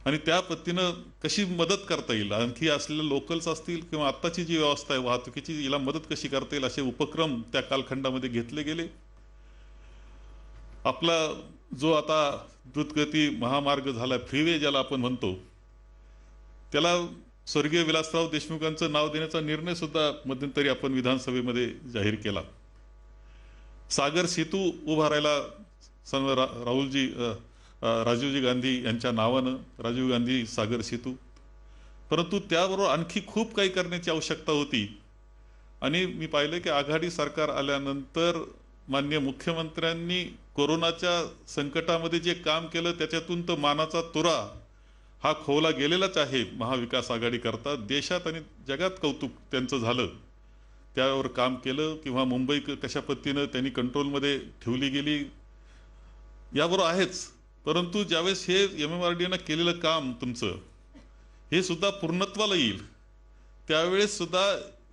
आणि त्या पद्धतीनं कशी मदत करता येईल, आणखी असलेले लोकल्स असतील किंवा आत्ताची जी व्यवस्था आहे वाहतुकीची, हिला मदत कशी करता येईल असे उपक्रम त्या कालखंडामध्ये घेतले गेले. आपला जो आता द्रुतगती महामार्ग झाला, फ्रीवे ज्याला आपण म्हणतो, त्याला स्वर्गीय विलासराव देशमुखांचं नाव देण्याचा निर्णय सुद्धा मध्यंतरी आपण विधानसभेमध्ये जाहीर केला. सागर सेतू उभारायला राजीवजी गांधी यांच्या नावानं राजीव गांधी सागर सेतू, परंतु त्याबरोबर आणखी खूप काही करण्याची आवश्यकता होती. आणि मी पाहिलं की आघाडी सरकार आल्यानंतर माननीय मुख्यमंत्र्यांनी कोरोनाच्या संकटामध्ये जे काम केलं त्याच्यातून तर मानाचा तुरा हा खोवला गेलेलाच आहे. महाविकास आघाडी करता देशात आणि जगात कौतुक त्यांचं झालं, त्यावर काम केलं. किंवा मुंबई कशा पद्धतीनं त्यांनी कंट्रोलमध्ये ठेवली गेली याबरोबर आहेच, परंतु ज्यावेळेस हे MMRDAनं केलेलं काम तुमचं हे सुद्धा पूर्णत्वाला येईल त्यावेळेस सुद्धा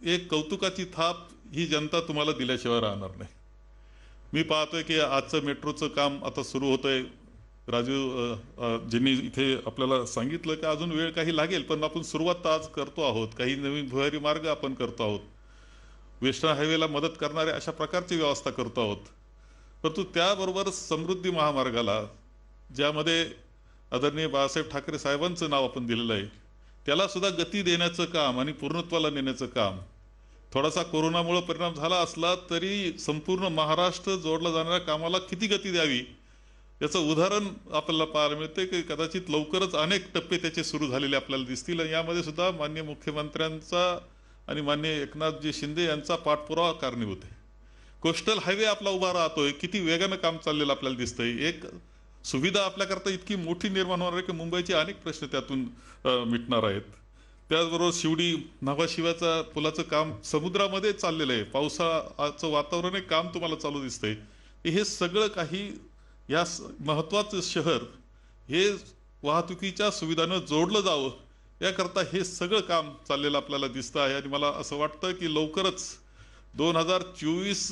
एक कौतुकाची थाप ही जनता तुम्हाला दिल्याशिवाय राहणार नाही. मी पाहतोय की आजचं मेट्रोचं काम आता सुरू होतंय. राजीव ज्यांनी इथे आपल्याला सांगितलं की अजून वेळ काही लागेल, पण आपण सुरुवात तर आज करतो आहोत. काही नवीन भुयारी मार्ग आपण करतो आहोत, वेस्टर्न हायवेला मदत करणाऱ्या अशा प्रकारची व्यवस्था करतो आहोत. परंतु त्याबरोबर समृद्धी महामार्गाला ज्यामध्ये आदरणीय बाळासाहेब ठाकरे साहेबांचं नाव आपण दिलेलं आहे, त्याला सुद्धा गती देण्याचं काम आणि पूर्णत्वाला नेण्याचं काम. थोडासा कोरोनामुळे परिणाम झाला असला तरी संपूर्ण महाराष्ट्र जोडला जाणाऱ्या कामाला किती गती द्यावी याचं उदाहरण आपल्याला पाहायला मिळते की कदाचित लवकरच अनेक टप्पे त्याचे सुरू झालेले आपल्याला दिसतील. आणि यामध्ये सुद्धा माननीय मुख्यमंत्र्यांचा आणि माननीय एकनाथजी शिंदे यांचा पाठपुरावा कारणीभूत आहे. कोस्टल हायवे आपला उभा राहतोय, किती वेगानं काम चाललेलं आपल्याला दिसतंय. एक सुविधा आपल्याकरता इतकी मोठी निर्माण होणार आहे की मुंबईचे अनेक प्रश्न त्यातून मिटणार आहेत. त्याचबरोबर शिवडी नावाशिवाचा पुलाचं काम समुद्रामध्ये चाललेलं आहे. पावसाळ्याचं वातावरण एक काम तुम्हाला चालू दिसतंय. की हे सगळं काही या महत्त्वाचं शहर हे वाहतुकीच्या सुविधानं जोडलं जावं याकरता हे सगळं काम चाललेलं आपल्याला दिसतं आहे. आणि मला असं वाटतं की लवकरच 2024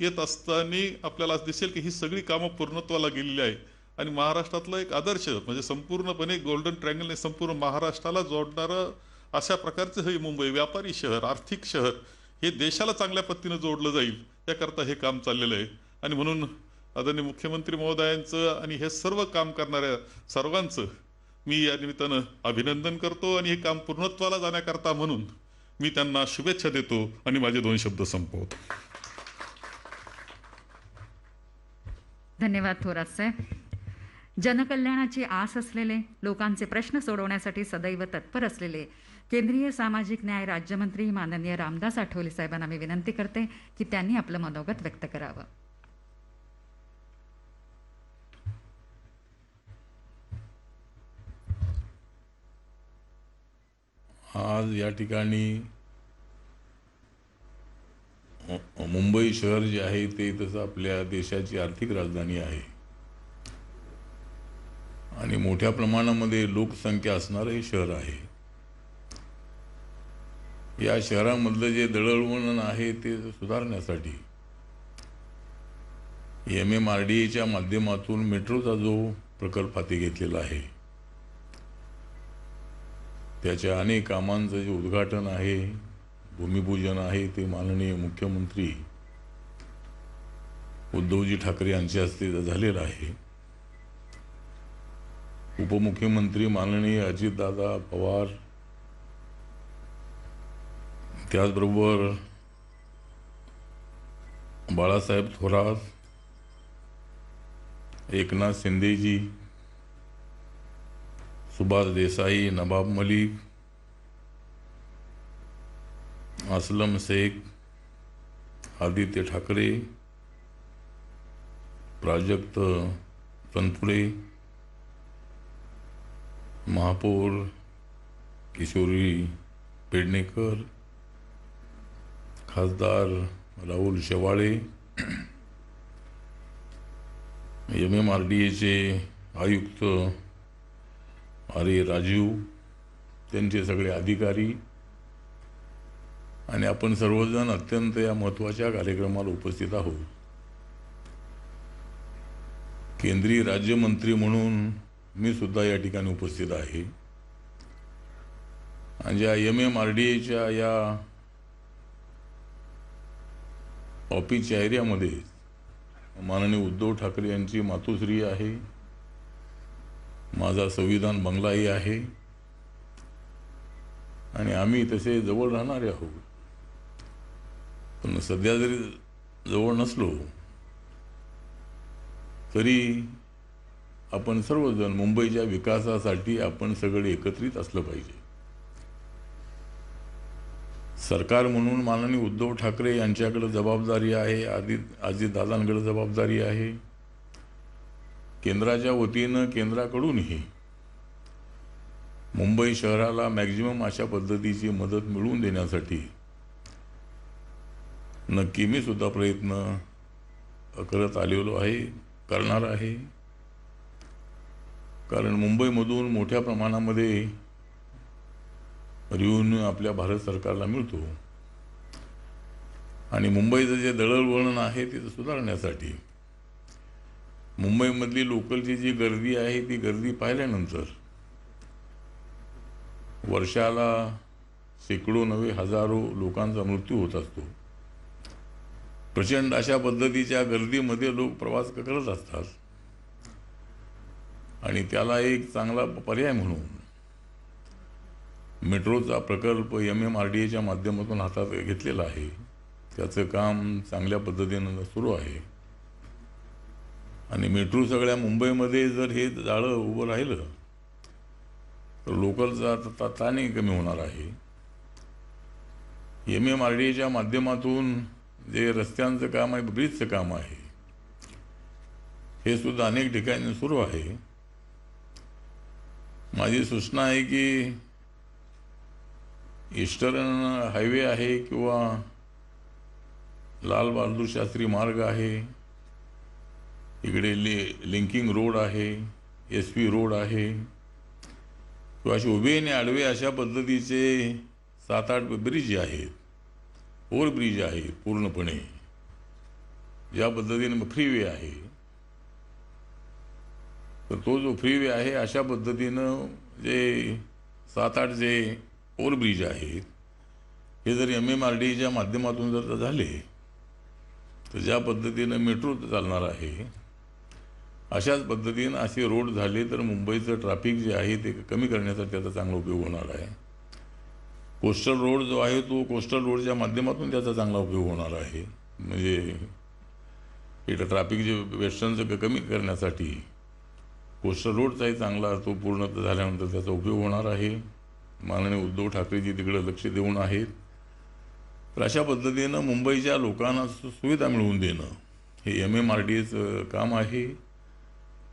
येत असताना आपल्याला दिसेल की ही सगळी कामं पूर्णत्वाला गेलेली आहे. आणि महाराष्ट्रातलं एक आदर्श म्हणजे संपूर्णपणे गोल्डन ट्रायंगलने संपूर्ण महाराष्ट्राला जोडणारं अशा प्रकारचं हे मुंबई व्यापारी शहर, आर्थिक शहर हे देशाला चांगल्या पद्धतीनं जोडलं जाईल याकरता हे काम चाललेलं आहे. आणि म्हणून आदरणीय मुख्यमंत्री महोदयांचं आणि हे सर्व काम करणाऱ्या सर्वांचं मी या निमित्तानं अभिनंदन करतो आणि हे काम पूर्णत्वाला जाण्याकरता म्हणून मी त्यांना शुभेच्छा देतो आणि माझे 2 शब्द संपवतो. धन्यवाद थोरात साहेब. जनकल्याणाची आस असलेले, लोकांचे प्रश्न सोडवण्यासाठी सदैव तत्पर असलेले केंद्रीय सामाजिक न्याय राज्यमंत्री माननीय रामदास आठवले साहेबांना मी विनंती करते की त्यांनी आपलं मनोगत व्यक्त करावं. आज या ठिकाणी मुंबई शहर जे आहे ते तसं आपल्या देशाची आर्थिक राजधानी आहे आणि मोठ्या प्रमाणामध्ये लोकसंख्या असणारं हे शहर आहे. या शहरामधलं जे दळणवळण आहे ते सुधारण्यासाठी MMRDAच्या माध्यमातून मेट्रोचा जो प्रकल्प हाती घेतलेला आहे त्याच्या अनेक कामांचं जे उद्घाटन आहे, भूमिपूजन आहे ते माननीय मुख्यमंत्री उद्धवजी ठाकरे यांच्या हस्ते झालेलं आहे. उपमुख्यमंत्री माननीय अजितदादा पवार, त्याचबरोबर बाळासाहेब थोरात, एकनाथ शिंदेजी, सुभाष देसाई, नवाब मलिक, असलम शेख, आदित्य ठाकरे, प्राजक्त तनपुरे, महापौर किशोरी पेडणेकर, खासदार राहुल शेवाळे, MMRDAचे आयुक्त राजीव, त्यांचे सगळे अधिकारी आणि आपण सर्वजण अत्यंत या महत्त्वाच्या कार्यक्रमाला उपस्थित आहोत. केंद्रीय राज्यमंत्री म्हणून मी सुद्धा या ठिकाणी उपस्थित आहे आणि ज्या MMRDAच्या या ऑफिसच्या एरियामध्ये माननीय उद्धव ठाकरे यांची मातोश्री आहे, माझा संविधान बंगलाही आहे आणि आम्ही तसे जवळ राहणारे आहोत. पण सध्या जरी जवळ नसलो तरी आपण सर्वजण मुंबईच्या विकासासाठी आपण सगळे एकत्रित असलं पाहिजे. सरकार म्हणून माननीय उद्धव ठाकरे यांच्याकडे जबाबदारी आहे, अजितदादांकडे जबाबदारी आहे, केंद्राच्या वतीनं केंद्राकडूनही मुंबई शहराला मॅक्झिमम अशा पद्धतीची मदत मिळवून देण्यासाठी नक्की मी सुद्धा प्रयत्न करत आलेलो आहे, करणार आहे. कारण मुंबईमधून मोठ्या प्रमाणामध्ये रेव्हेन्यू आपल्या भारत सरकारला मिळतो आणि मुंबईचं जे दळणवळण आहे ते सुधारण्यासाठी मुंबईमधली लोकलची जी गर्दी आहे ती गर्दी पाहिल्यानंतर वर्षाला शेकडो नव्हे हजारो लोकांचा मृत्यू होत असतो. प्रचंड अशा पद्धतीच्या गर्दीमध्ये लोक प्रवास करत असतात आणि त्याला एक चांगला पर्याय म्हणून मेट्रोचा प्रकल्प MMRDAच्या माध्यमातून हातात घेतलेला आहे. त्याचं काम चांगल्या पद्धतीनं सुरू आहे आणि मेट्रो सगळ्या मुंबईमध्ये जर हे जाळं उभं राहिलं तर लोकलचा ताणही कमी होणार आहे. MMRDAच्या माध्यमातून जे रस्त्यांचं काम आहे, ब्रिजचं काम आहे, हे सुद्धा अनेक ठिकाणी सुरू आहे. माझी सूचना आहे की ईस्टर्न हायवे आहे किंवा लाल बहादूर शास्त्री मार्ग आहे इकडे लिंकिंग रोड आहे, SP रोड आहे, किंवा असे उभे आणि आडवे अशा पद्धतीचे 7-8 ब्रिज आहेत, ओव्हरब्रिज आहे पूर्णपणे. ज्या पद्धतीने फ्रीवे आहे, तर तो जो फ्रीवे आहे अशा पद्धतीनं जे 7-8 जे ओव्हरब्रिज आहेत हे जर MMRDAच्या माध्यमातून जर झाले तर ज्या पद्धतीनं मेट्रो चालणार आहे अशाच पद्धतीनं असे रोड झाले तर मुंबईचं ट्रॅफिक जे आहे ते कमी करण्यासाठी त्याचा चांगला उपयोग होणार आहे. कोस्टल रोड जो आहे तो कोस्टल रोडच्या माध्यमातून त्याचा चांगला उपयोग होणार आहे. म्हणजे इथं ट्रॅफिक जे वेस्टर्नचं कमी करण्यासाठी कोस्टल रोडचाही चांगला तो पूर्ण झाल्यानंतर त्याचा उपयोग होणार आहे. माननीय उद्धव ठाकरेजी तिकडे लक्ष देऊन आहेत. तर अशा पद्धतीनं मुंबईच्या लोकांना सुविधा मिळवून देणं हे MMRDAचं काम आहे.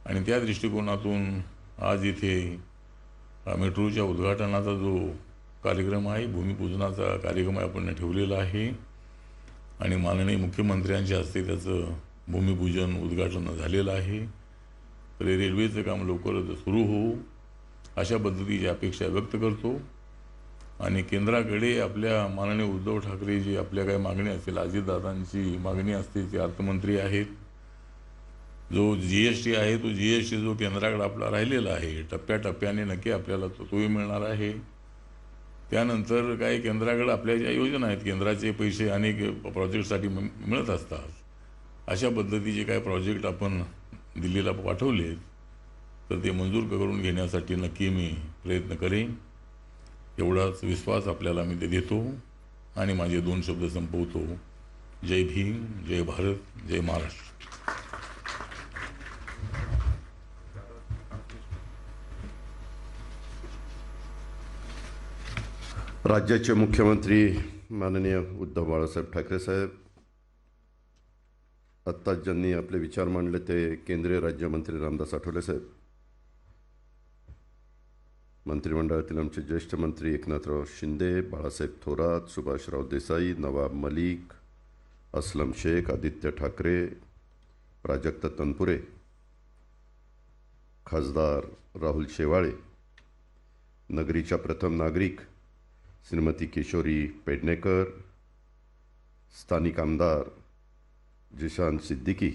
आणि त्या दृष्टिकोनातून आज इथे मेट्रोच्या उद्घाटनाचा जो कार्यक्रम आहे, भूमिपूजनाचा कार्यक्रम आपण ठेवलेला आहे आणि माननीय मुख्यमंत्र्यांच्या हस्ते त्याचं भूमिपूजन उद्घाटन झालेलं आहे. तर रेल्वेचं काम लवकरच सुरू होऊ अशा पद्धतीची अपेक्षा व्यक्त करतो. आणि केंद्राकडे आपल्या माननीय उद्धव ठाकरे जी आपल्या काही मागणी असतील, अजितदादांची मागणी असते, ते अर्थमंत्री आहेत. जो GST आहे तो GST जो केंद्राकडे आपला राहिलेला आहे टप्प्याटप्प्याने नक्की आपल्याला तोही मिळणार आहे. त्यानंतर काही केंद्राकडे आपल्या ज्या योजना आहेत, केंद्राचे पैसे अनेक प्रोजेक्टसाठी मिळत असतात, अशा पद्धतीचे काही प्रोजेक्ट आपण दिल्लीला पाठवले तर ते मंजूर करून घेण्यासाठी नक्की मी प्रयत्न करेन. एवढाच विश्वास आपल्याला मी ते देतो आणि माझे 2 शब्द संपवतो. जय भीम, जय भारत, जय महाराष्ट्र. राज्याचे मुख्यमंत्री माननीय उद्धव बाळासाहेब ठाकरे साहेब, आत्ताच ज्यांनी आपले विचार मांडले ते केंद्रीय राज्यमंत्री रामदास आठवले साहेब, मंत्रिमंडळातील आमचे ज्येष्ठ मंत्री एकनाथराव शिंदे, बाळासाहेब थोरात, सुभाषराव देसाई, नवाब मलिक, असलम शेख, आदित्य ठाकरे, प्राजक्त तनपुरे, खासदार राहुल शेवाळे, नगरीच्या प्रथम नागरिक श्रीमती किशोरी पेडणेकर, स्थानिक आमदार जिशान सिद्दीकी,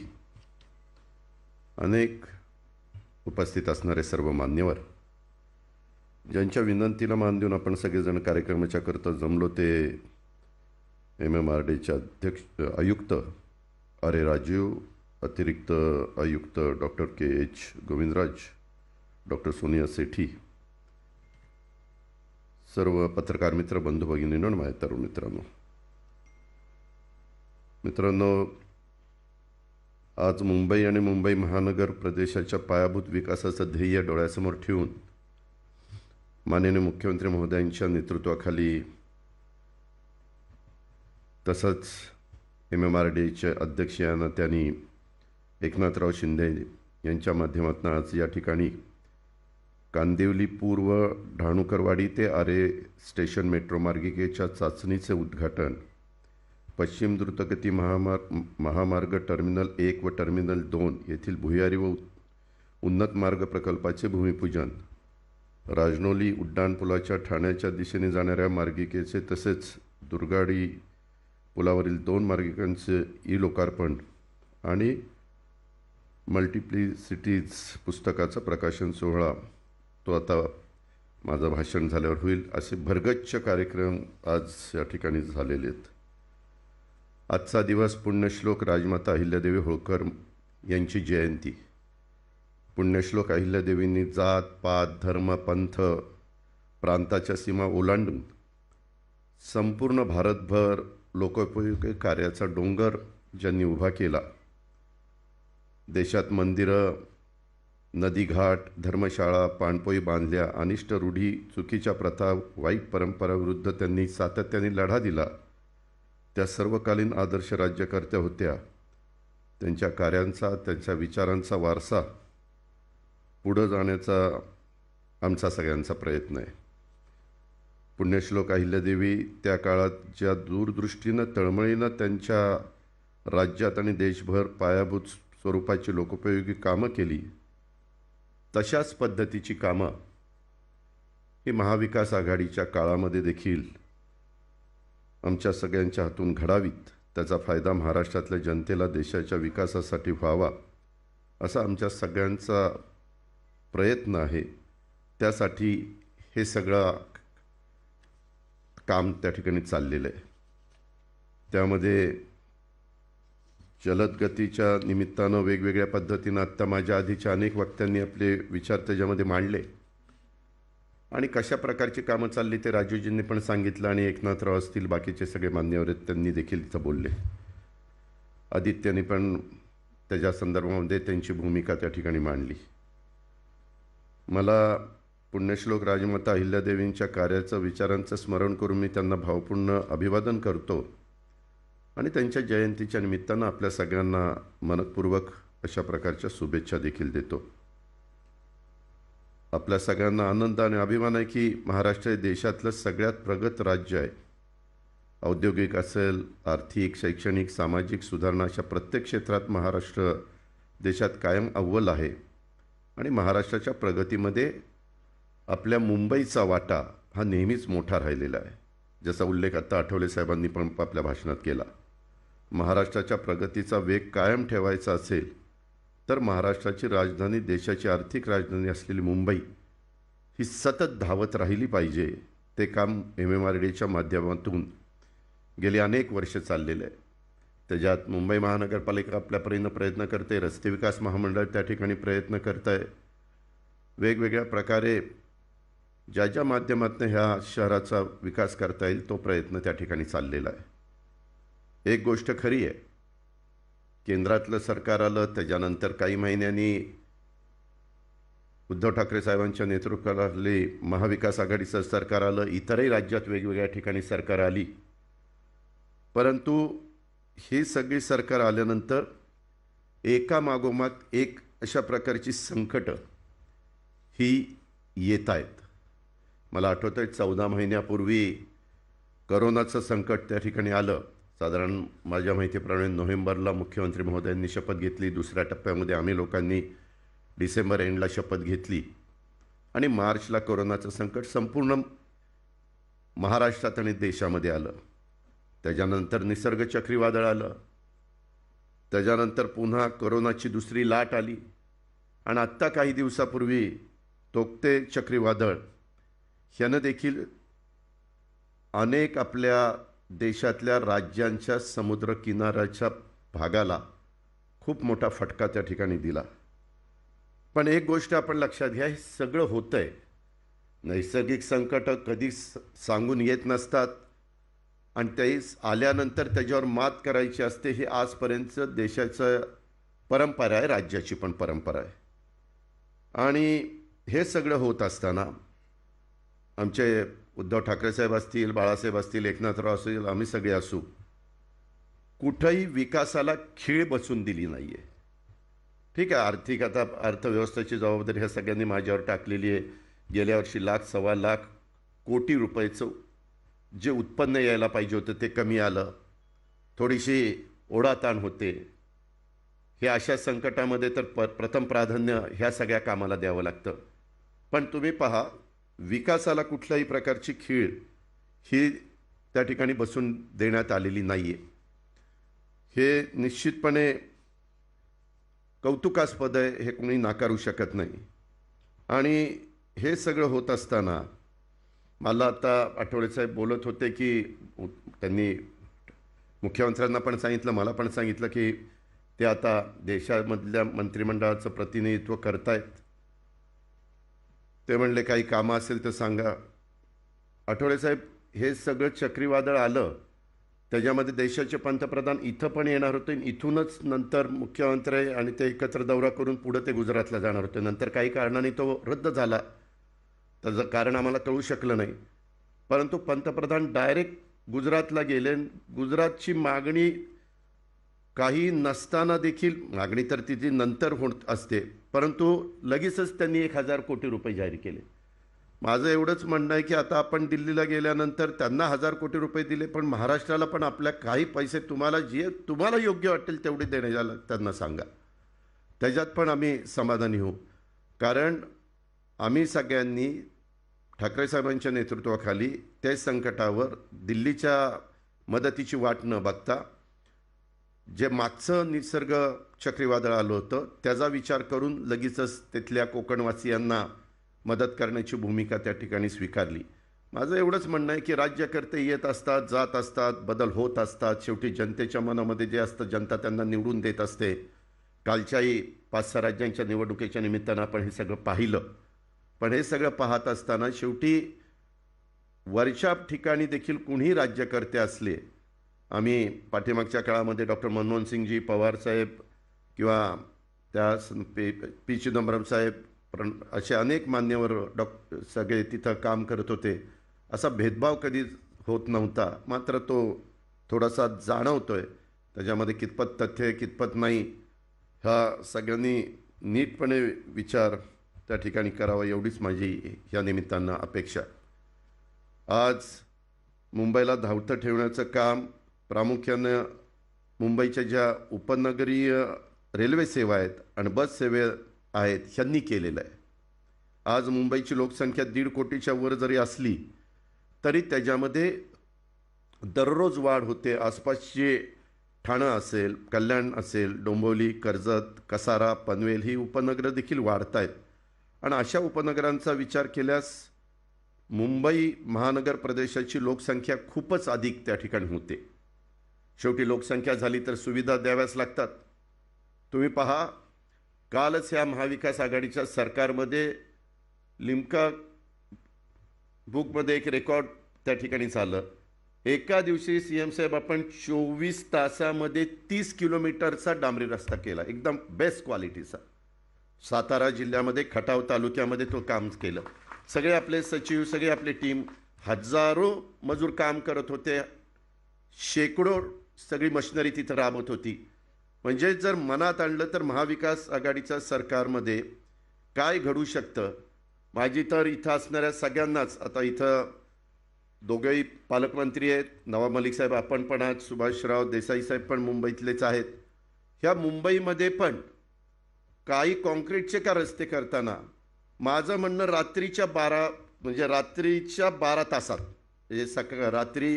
अनेक उपस्थित असणारे सर्व मान्यवर, ज्यांच्या विनंतीला मान देऊन आपण सगळेजण कार्यक्रमाच्या करता जमलो ते MMRDAचे आयुक्त आर. ए. राजीव, अतिरिक्त आयुक्त doctor KH Govindraj, doctor Sonia Sethi, सर्व पत्रकार मित्र, बंधू भगिनींनो आणि माझ्या तरुण मित्रांनो, आज मुंबई आणि मुंबई महानगर प्रदेशाच्या पायाभूत विकासाचं ध्येय डोळ्यासमोर ठेवून माननीय मुख्यमंत्री महोदयांच्या नेतृत्वाखाली तसंच MMRDAचे अध्यक्ष यांना त्यांनी एकनाथराव शिंदे यांच्या माध्यमातून आज या ठिकाणी कांदिवली पूर्व ढाणुकरवाडी ते आरे स्टेशन मेट्रो मार्गिकेच्या चाचणीचे उद्घाटन, पश्चिम द्रुतगती महामार्ग टर्मिनल 1 व टर्मिनल 2 येथील भुयारी व उन्नत मार्ग प्रकल्पाचे भूमिपूजन, राजनोली उड्डाणपुलाच्या ठाण्याच्या दिशेने जाणाऱ्या मार्गिकेचे तसेच दुर्गाडी पुलावरील 2 मार्गिकांचे लोकार्पण आणि मल्टिप्लिसिटीज पुस्तकाचा प्रकाशन सोहळा तो आता माझं भाषण झाल्यावर होईल. असे भरगच्च कार्यक्रम आज या ठिकाणी झालेले आहेत. आजचा दिवस पुण्यश्लोक राजमाता अहिल्यादेवी होळकर यांची जयंती. पुण्यश्लोक अहिल्यादेवींनी जात पात धर्म पंथ प्रांताच्या सीमा ओलांडून संपूर्ण भारतभर लोकोपयोगी कार्याचा डोंगर ज्यांनी उभा केला, देशात मंदिरं, नदीघाट, धर्मशाळा, पाणपोई बांधल्या, अनिष्ट रूढी, चुकीच्या प्रथा, वाईट परंपराविरुद्ध त्यांनी सातत्याने लढा दिला, त्या सर्वकालीन आदर्श राज्यकर्त्या होत्या. त्यांच्या कार्यांचा, त्यांच्या विचारांचा वारसा पुढं जाण्याचा आमचा सगळ्यांचा प्रयत्न आहे. पुण्यश्लोक अहिल्यादेवी त्या काळात ज्या दूरदृष्टीनं तळमळीनं त्यांच्या राज्यात आणि देशभर पायाभूत स्वरूपाची लोकोपयोगी कामं केली, तशाच पद्धतीची कामं ही महाविकास आघाडीच्या काळामध्ये देखील आमच्या सगळ्यांच्या हातून घडावीत, त्याचा फायदा महाराष्ट्रातल्या जनतेला देशाच्या विकासासाठी व्हावा असा आमच्या सगळ्यांचा प्रयत्न आहे. त्यासाठी हे सगळं काम त्या ठिकाणी चाललेलं आहे. त्यामध्ये जलद गतीच्या निमित्तानं वेगवेगळ्या पद्धतीनं आत्ता माझ्या आधीच्या अनेक वक्त्यांनी आपले विचार त्याच्यामध्ये मांडले आणि कशा प्रकारची कामं चालली ते राजूजींनी पण सांगितलं आणि एकनाथराव असतील, बाकीचे सगळे मान्यवर आहेत त्यांनी देखील इथं बोलले. आदित्यने पण त्याच्या संदर्भामध्ये त्यांची भूमिका त्या ठिकाणी मांडली. मला पुण्यश्लोक राजमाता अहिल्यादेवींच्या कार्याचं, विचारांचं स्मरण करून मी त्यांना भावपूर्ण अभिवादन करतो आणि त्यांच्या जयंतीच्या निमित्तानं आपल्या सगळ्यांना मनपूर्वक अशा प्रकारच्या शुभेच्छा देखील देतो. आपल्या सगळ्यांना आनंद आणि अभिमान आहे की महाराष्ट्र हे देशातलं सगळ्यात प्रगत राज्य आहे. औद्योगिक असेल, आर्थिक, शैक्षणिक, सामाजिक सुधारणा अशा प्रत्येक क्षेत्रात महाराष्ट्र देशात कायम अव्वल आहे आणि महाराष्ट्राच्या प्रगतीमध्ये आपल्या मुंबईचा वाटा हा नेहमीच मोठा राहिलेला आहे. जसा उल्लेख आत्ता आठवले साहेबांनी पण आपल्या भाषणात केला. महाराष्ट्राच्या प्रगतीचा वेग कायम ठेवायचा असेल तर महाराष्ट्राची राजधानी, देशाची आर्थिक राजधानी असलेली मुंबई ही सतत धावत राहिली पाहिजे. ते काम MMRDच्या माध्यमातून गेली अनेक वर्ष चाललेलं आहे. त्याच्यात मुंबई महानगरपालिका आपल्या परीनं प्रयत्न करते, रस्ते विकास महामंडळ त्या ठिकाणी प्रयत्न करत आहे. वेगवेगळ्या प्रकारे ज्या ज्या माध्यमातून ह्या शहराचा विकास करता येईल तो प्रयत्न त्या ठिकाणी चाललेला आहे. एक गोष्ट खरी आहे, केंद्रातलं सरकार आलं, त्याच्यानंतर काही महिन्यांनी उद्धव ठाकरे साहेबांच्या नेतृत्वाखाली महाविकास आघाडीचं सरकार आलं, इतरही राज्यात वेगवेगळ्या ठिकाणी सरकार आली. परंतु ही सगळी सरकार आल्यानंतर एका मागोमाग एक अशा प्रकारची संकटं ही येत आहेत. मला आठवतं आहे 14 महिन्यापूर्वी करोनाचं संकट त्या ठिकाणी आलं. साधारण माझ्या माहितीप्रमाणे नोव्हेंबरला मुख्यमंत्री महोदयांनी शपथ घेतली. दुसऱ्या टप्प्यामध्ये आम्ही लोकांनी डिसेंबर एंडला शपथ घेतली आणि मार्चला कोरोनाचं संकट संपूर्ण महाराष्ट्रात आणि देशामध्ये आलं. त्याच्यानंतर निसर्ग चक्रीवादळ आलं, त्याच्यानंतर पुन्हा कोरोनाची दुसरी लाट आली आणि आत्ता काही दिवसापूर्वी तोक्ते चक्रीवादळ ह्यानं देखील अनेक आपल्या देशातल्या राज्यांच्या समुद्रकिनाऱ्याच्या भागाला खूप मोठा फटका त्या ठिकाणी दिला. पण एक गोष्ट आपण लक्षात घ्या, हे सगळं होतं आहे. नैसर्गिक संकटं कधी सांगून येत नसतात आणि ते आल्यानंतर त्याच्यावर मात करायची असते. ही आजपर्यंत देशाचं परंपरा आहे, राज्याची पण परंपरा आहे. आणि हे सगळं होत असताना आमचे उद्धव ठाकरे साहेब असतील, बाळासाहेब असतील, एकनाथराव असतील, आम्ही सगळे असू, कुठंही विकासाला खीळ बसून दिली नाही आहे. ठीक आहे, आर्थिक आता अर्थव्यवस्थेची जबाबदारी ह्या सगळ्यांनी माझ्यावर टाकलेली आहे. गेल्या वर्षी 1,00,000-1,25,00,000 कोटी रुपयाचं जे उत्पन्न यायला पाहिजे होतं ते कमी आलं. थोडीशी ओढाताण होते. हे अशा संकटामध्ये तर प्रथम प्राधान्य ह्या सगळ्या कामाला द्यावं लागतं. पण तुम्ही पहा, विकासाला कुठल्याही प्रकारची खीळ ही त्या ठिकाणी बसून देण्यात आलेली नाही आहे. हे निश्चितपणे कौतुकास्पद आहे, हे कोणी नाकारू शकत नाही. आणि हे सगळं होत असताना मला आता आठवले साहेब बोलत होते की त्यांनी मुख्यमंत्र्यांना पण सांगितलं, मला पण सांगितलं की ते आता देशामधल्या मंत्रिमंडळाचं प्रतिनिधित्व करतायत. ते म्हणले काही कामं असेल तर सांगा. आठवले साहेब, हे सगळं चक्रीवादळ आलं, त्याच्यामध्ये देशाचे पंतप्रधान इथं पण येणार होते. इथूनच नंतर मुख्यमंत्री आणि ते एकत्र दौरा करून पुढं ते गुजरातला जाणार होते. नंतर काही कारणाने तो रद्द झाला. त्याचं कारण आम्हाला कळू शकलं नाही. परंतु पंतप्रधान डायरेक्ट गुजरातला गेले. गुजरातची मागणी काही नसताना देखील, मागणी तर तिची नंतर होत असते, परंतु लगेचच त्यांनी 1,000 कोटी रुपये जाहीर केले. माझं एवढंच म्हणणं आहे की आता आपण दिल्लीला गेल्यानंतर त्यांना 1,000 कोटी रुपये दिले, पण महाराष्ट्राला पण आपल्या काही पैसे तुम्हाला योग्य वाटेल तेवढे देण्याला त्यांना सांगा. त्याच्यात पण आम्ही समाधानी होऊ. कारण आम्ही सगळ्यांनी ठाकरे साहेबांच्या नेतृत्वाखाली त्या संकटावर दिल्लीच्या मदतीची वाट न बघता जे मागचं निसर्ग चक्रीवादळ आलं होतं त्याचा विचार करून लगेचच तिथल्या कोकणवासियांना मदत करण्याची भूमिका त्या ठिकाणी स्वीकारली. माझं एवढंच म्हणणं आहे की राज्यकर्ते येत असतात, जात असतात, बदल होत असतात. शेवटी जनतेच्या मनामध्ये जे असतं जनता त्यांना निवडून देत असते. कालच्याही 5-6 राज्यांच्या निवडणुकीच्या निमित्तानं आपण हे सगळं पाहिलं. पण हे सगळं पाहत असताना शेवटी वरच्या ठिकाणी देखील कुणीही राज्यकर्ते असले, आम्ही पाठीमागच्या काळामध्ये डॉक्टर मनमोहन सिंगजी, पवार साहेब किंवा त्या पी चिदंबरम साहेब असे अनेक मान्यवर सगळे तिथं काम करत होते. असा भेदभाव कधी होत नव्हता. मात्र तो थोडासा जाणवतोय. त्याच्यामध्ये कितपत तथ्य कितपत नाही ह्या सगळ्यांनी नीटपणे विचार त्या ठिकाणी करावा एवढीच माझी ह्या निमित्तानं अपेक्षा. आज मुंबईला धावतं ठेवण्याचं काम प्रामुख्यानं मुंबईच्या ज्या उपनगरीय रेल्वे सेवा आहेत आणि बस सेवा आहेत ह्यांनी केलेलं आहे. आज मुंबईची लोकसंख्या 1.5 कोटीच्या वर जरी असली तरी त्याच्यामध्ये दररोज वाढ होते. आसपासचे ठाणं असेल, कल्याण असेल, डोंबिवली, कर्जत, कसारा, पनवेल ही उपनगरं देखील वाढत आहेत. आणि अशा उपनगरांचा विचार केल्यास मुंबई महानगर प्रदेशाची लोकसंख्या खूपच अधिक त्या ठिकाणी होते. शेवटी लोकसंख्या झाली तर सुविधा द्याव्याच लागतात. तुम्ही पहा, कालच ह्या महाविकास आघाडीच्या सरकारमध्ये लिम्का बुकमध्ये एक रेकॉर्ड त्या ठिकाणी झालं. एका दिवशी CM साहेब आपण 24 तासामध्ये 30 किलोमीटरचा डांबरी रस्ता केला, एकदम बेस्ट क्वालिटीचा. सातारा जिल्ह्यामध्ये खटाव तालुक्यामध्ये तो काम केलं. सगळे आपले सचिव, सगळे आपली टीम, हजारो मजूर काम करत होते. शेकडो सगळी मशिनरी तिथं राबत होती. म्हणजे जर मनात आणलं तर महाविकास आघाडीच्या सरकारमध्ये काय घडू शकतं. माझी तर इथं असणाऱ्या सगळ्यांनाच, आता इथं दोघेही पालकमंत्री आहेत, नवाब मलिक साहेब आपण पण आहात, सुभाषराव देसाई साहेब पण मुंबईतलेच आहेत. ह्या मुंबईमध्ये पण काही कॉन्क्रीटचे का रस्ते करताना माझं म्हणणं रात्रीच्या 12 तासात म्हणजे रात्री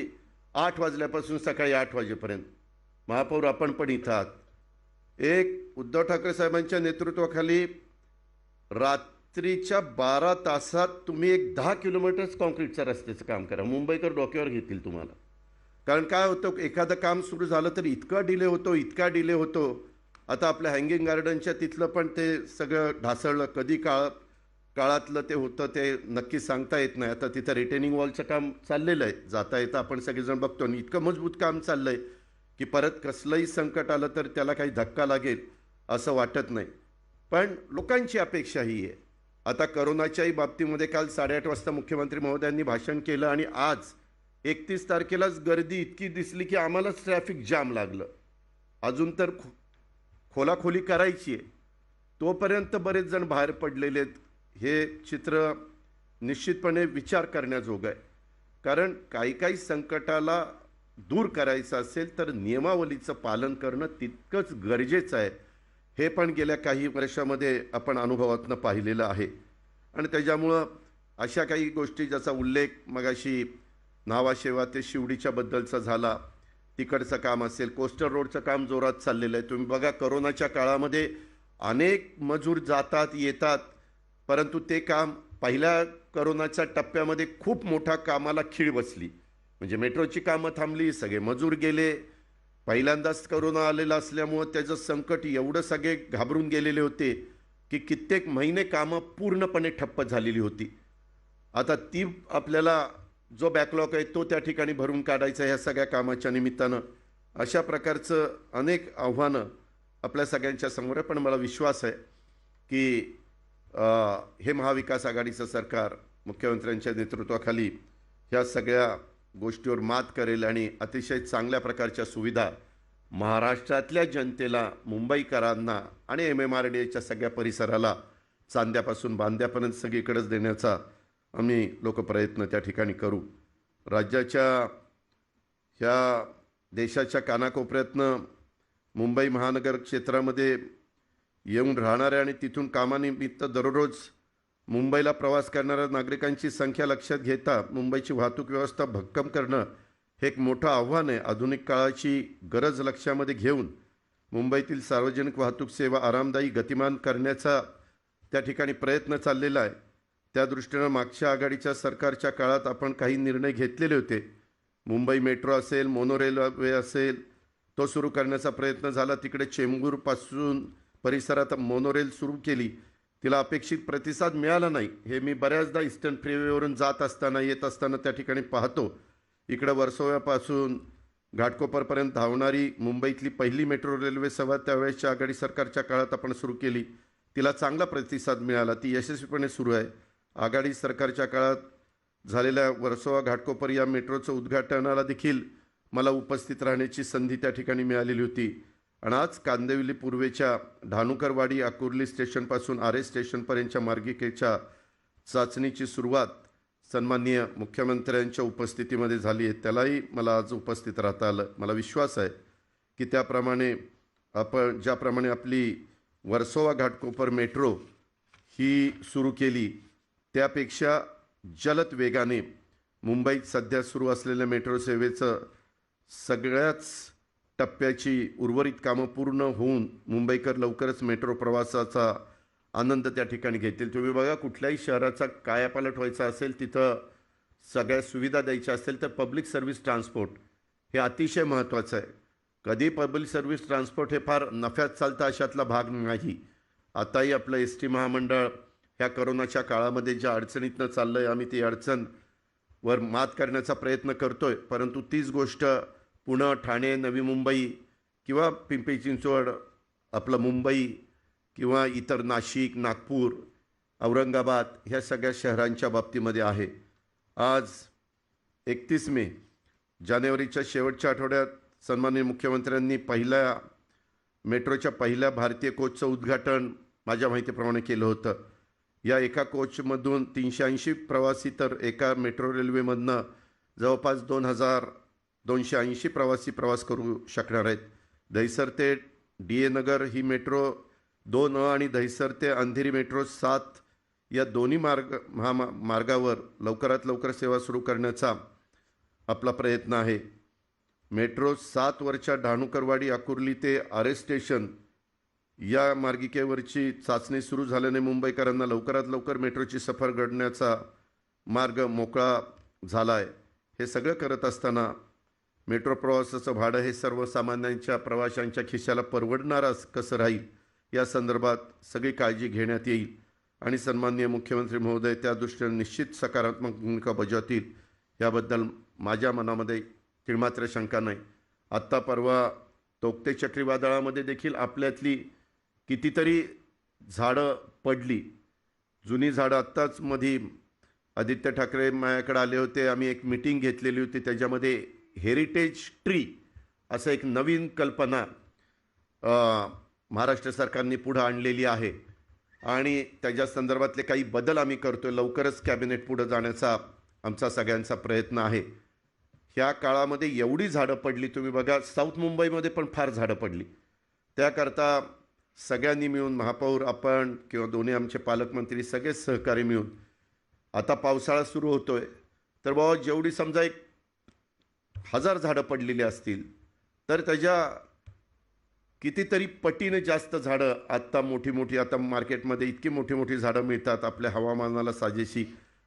8 वाजल्यापासून सकाळी 8 वाजेपर्यंत महापौर आपण पण इथं आहात. एक उद्धव ठाकरे साहेबांच्या नेतृत्वाखाली रात्रीच्या 12 तासात तुम्ही एक 10 किलोमीटर्स कॉन्क्रीटच्या रस्त्याचं काम करा. मुंबईकर डोक्यावर घेतील तुम्हाला. कारण काय होतं, एखादं काम सुरू झालं तर इतका डिले होतो. आता आपल्या हँगिंग गार्डनच्या तिथलं पण ते सगळं ढासळलं. कधी काळातलं ते होतं ते नक्की सांगता येत नाही. आता तिथं रिटेनिंग वॉलचं काम चाललेलं आहे. जाता येतं आपण सगळेजण बघतो. आणि इतकं मजबूत काम चाललं आहे की परत कसलंही संकट आलं तर त्याला काही धक्का लागेल असं वाटत नाही. पण लोकांची अपेक्षा ही आहे. आता करोनाच्याही बाबतीमध्ये काल 8:30 वाजता मुख्यमंत्री महोदयांनी भाषण केलं आणि आज 31 तारखेलाच गर्दी इतकी दिसली की आम्हालाच ट्रॅफिक जाम लागलं. अजून तर खोलाखोली करायची आहे. तोपर्यंत बरेच जण बाहेर पडलेले आहेत. हे चित्र निश्चितपणे विचार करण्याजोगं आहे. कारण काही संकटाला दूर करायचं असेल तर नियमावलीचं पालन करणं तितकंच गरजेचं आहे. हे पण गेल्या काही वर्षामध्ये आपण अनुभवातनं पाहिलेलं आहे. आणि त्याच्यामुळं अशा काही गोष्टी ज्याचा उल्लेख मगाशी नावाशेवा ते शिवडीच्या बद्दलचा झाला, तिकडचं काम असेल, कोस्टर रोडचं काम जोरात चाललेलं आहे. तुम्ही बघा, करोनाच्या काळामध्ये अनेक मजूर जातात येतात, परंतु ते काम पहिल्या करोनाच्या टप्प्यामध्ये खूप मोठा कामाला खीळ बसली. म्हणजे मेट्रोची कामं थांबली, सगळे मजूर गेले. पहिल्यांदाच करोना आलेला असल्यामुळं त्याचं संकट एवढं सगळे घाबरून गेलेले होते की कित्येक महिने कामं पूर्णपणे ठप्प झालेली होती. आता ती आपल्याला जो बॅकलॉग आहे तो त्या ठिकाणी भरून काढायचा ह्या सगळ्या कामाच्या निमित्तानं. अशा प्रकारचं अनेक आव्हानं आपल्या सगळ्यांच्या समोर आहे. पण मला विश्वास आहे की हे महाविकास आघाडीचं सरकार मुख्यमंत्र्यांच्या नेतृत्वाखाली ह्या सगळ्या गोष्टीवर मात करेल आणि अतिशय चांगल्या प्रकारच्या सुविधा महाराष्ट्रातल्या जनतेला, मुंबईकरांना आणि MMRDAच्या सगळ्या परिसराला चांद्यापासून बांद्यापर्यंत सगळीकडेच देण्याचा आम्ही प्रयत्न त्या ठिकाणी करू. राज्याच्या ह्या देशाच्या कानाकोपऱ्यातनं मुंबई महानगर क्षेत्रामध्ये येऊन राहणाऱ्या आणि तिथून कामानिमित्त दररोज मुंबईला प्रवास करणाऱ्या नागरिकांची संख्या लक्षात घेता मुंबईची वाहतूक व्यवस्था भक्कम करणं हे एक मोठं आव्हान आहे. आधुनिक काळाची गरज लक्षामध्ये घेऊन मुंबईतील सार्वजनिक वाहतूक सेवा आरामदायी गतिमान करण्याचा त्या ठिकाणी प्रयत्न चाललेला आहे. त्या दृष्टीनं मागच्या आघाडीच्या सरकारच्या काळात आपण काही निर्णय घेतलेले होते. मुंबई मेट्रो असेल, मोनोरेल्वे असेल, तो सुरू करण्याचा प्रयत्न झाला. तिकडे चेंबूरपासून परिसरात मोनोरेल सुरू केली. तिला अपेक्षित प्रतिसाद मिळाला नाही. हे मी बऱ्याचदा ईस्टर्न फ्रीवेवरून जात असताना येत असताना त्या ठिकाणी पाहतो. इकडं वर्सोव्यापासून घाटकोपरपर्यंत धावणारी मुंबईतली पहिली मेट्रो रेल्वे सेवा त्यावेळेसच्या आघाडी सरकारच्या काळात आपण सुरू केली. तिला चांगला प्रतिसाद मिळाला. ती यशस्वीपणे सुरू आहे. आघाडी सरकारच्या काळात झालेल्या वर्सोवा घाटकोपर या मेट्रोचं उद्घाटनाला देखील मला उपस्थित राहण्याची संधी त्या ठिकाणी मिळालेली होती. आणि आज कांदिवली पूर्वेच्या ढाणुकरवाडी आकुर्ली स्टेशनपासून आरे स्टेशनपर्यंतच्या मार्गिकेच्या चाचणीची सुरुवात सन्माननीय मुख्यमंत्र्यांच्या उपस्थितीमध्ये झाली आहे. त्यालाही मला आज उपस्थित राहता आलं. मला विश्वास आहे की त्याप्रमाणे आपण ज्याप्रमाणे आपली वर्सोवा घाटकोपर मेट्रो ही सुरू केली त्यापेक्षा जलद वेगाने मुंबईत सध्या सुरू असलेल्या मेट्रो सेवेचं सगळ्याच टप्प्याची उर्वरित कामं पूर्ण होऊन मुंबईकर लवकरच मेट्रो प्रवासाचा आनंद त्या ठिकाणी घेतील. तुम्ही बघा, कुठल्याही शहराचा कायापालट व्हायचा असेल, तिथं सगळ्या सुविधा द्यायच्या असेल तर पब्लिक सर्व्हिस ट्रान्सपोर्ट हे अतिशय महत्त्वाचं आहे. कधी पब्लिक सर्व्हिस ट्रान्सपोर्ट हे फार नफ्यात चालतं अशातला भाग नाही. आताही आपलं एस टी महामंडळ ह्या करोनाच्या काळामध्ये ज्या अडचणीतनं चाललं आहे, आम्ही ती अडचणवर मात करण्याचा प्रयत्न करतो आहे. परंतु तीच गोष्ट पुणे, ठाणे, नवी मुंबई किंवा पिंपरी चिंचवड, आपलं मुंबई किंवा इतर नाशिक, नागपूर, औरंगाबाद ह्या सगळ्या शहरांच्या बाबतीमध्ये आहे. आज 31 मे जानेवारीच्या शेवटच्या आठवड्यात सन्माननीय मुख्यमंत्र्यांनी मेट्रोच्या पहिल्या भारतीय कोचचं उद्घाटन माझ्या माहितीप्रमाणे केलं होतं. या एका कोचमधून 380 प्रवासी तर एका मेट्रो रेल्वेमधनं जवळपास 2280 प्रवासी प्रवास करू शकणार आहेत. दहिसर ते DA नगर ही मेट्रो 2 आणि दहिसर ते अंधेरी मेट्रो 7 या दोन्ही मार्गावर लवकरात लवकर सेवा सुरू करण्याचा आपला प्रयत्न आहे. मेट्रो 7 वरच्या ढाणुकरवाडी आकुर्ली ते आरे स्टेशन या मार्गिकेवरची चाचणी सुरू झाल्याने मुंबईकरांना लवकरात लवकर मेट्रोची सफर घडण्याचा मार्ग मोकळा झाला आहे. हे सगळं करत असताना मेट्रो प्रवासाचं भाडं हे सर्वसामान्यांच्या प्रवाशांच्या खिशाला परवडणारं कसं राहील या संदर्भात सगळी काळजी घेण्यात येईल आणि सन्माननीय मुख्यमंत्री महोदय त्या दृष्टीने निश्चित सकारात्मक भूमिका बजावतील याबद्दल माझ्या मनामध्ये तिळमात्र शंका नाही. आत्ता परवा तोक्ते चक्रीवादळामध्ये देखील आपल्यातली कितीतरी झाडं पडली. जुनी झाडं आत्ताच मध्ये आदित्य ठाकरे माझ्याकडे आले होते. आम्ही एक मीटिंग घेतलेली होती. त्याच्यामध्ये हेरिटेज ट्री असं एक नवीन कल्पना महाराष्ट्र सरकारने पुढं आणलेली आहे आणि त्याच्या संदर्भातले काही बदल आम्ही करतोय. लवकरच कॅबिनेट पुढं जाण्याचा आमचा सगळ्यांचा प्रयत्न आहे. ह्या काळामध्ये एवढी झाडं पडली, तुम्ही बघा साऊथ मुंबईमध्ये पण फार झाडं पडली. त्याकरता सगळ्यांनी मिळून, महापौर, आपण किंवा दोन्ही आमचे पालकमंत्री, सगळेच सहकारी मिळून, आता पावसाळा सुरू होतोय तर बाबा जेवढी समजा 1000 झाडं पडलेली असतील तर त्याच्या कितीतरी पटीने जास्त झाडं आत्ता मोठी आता मार्केटमध्ये इतकी मोठी झाडं मिळतात आपल्या हवामानाला साजेशी.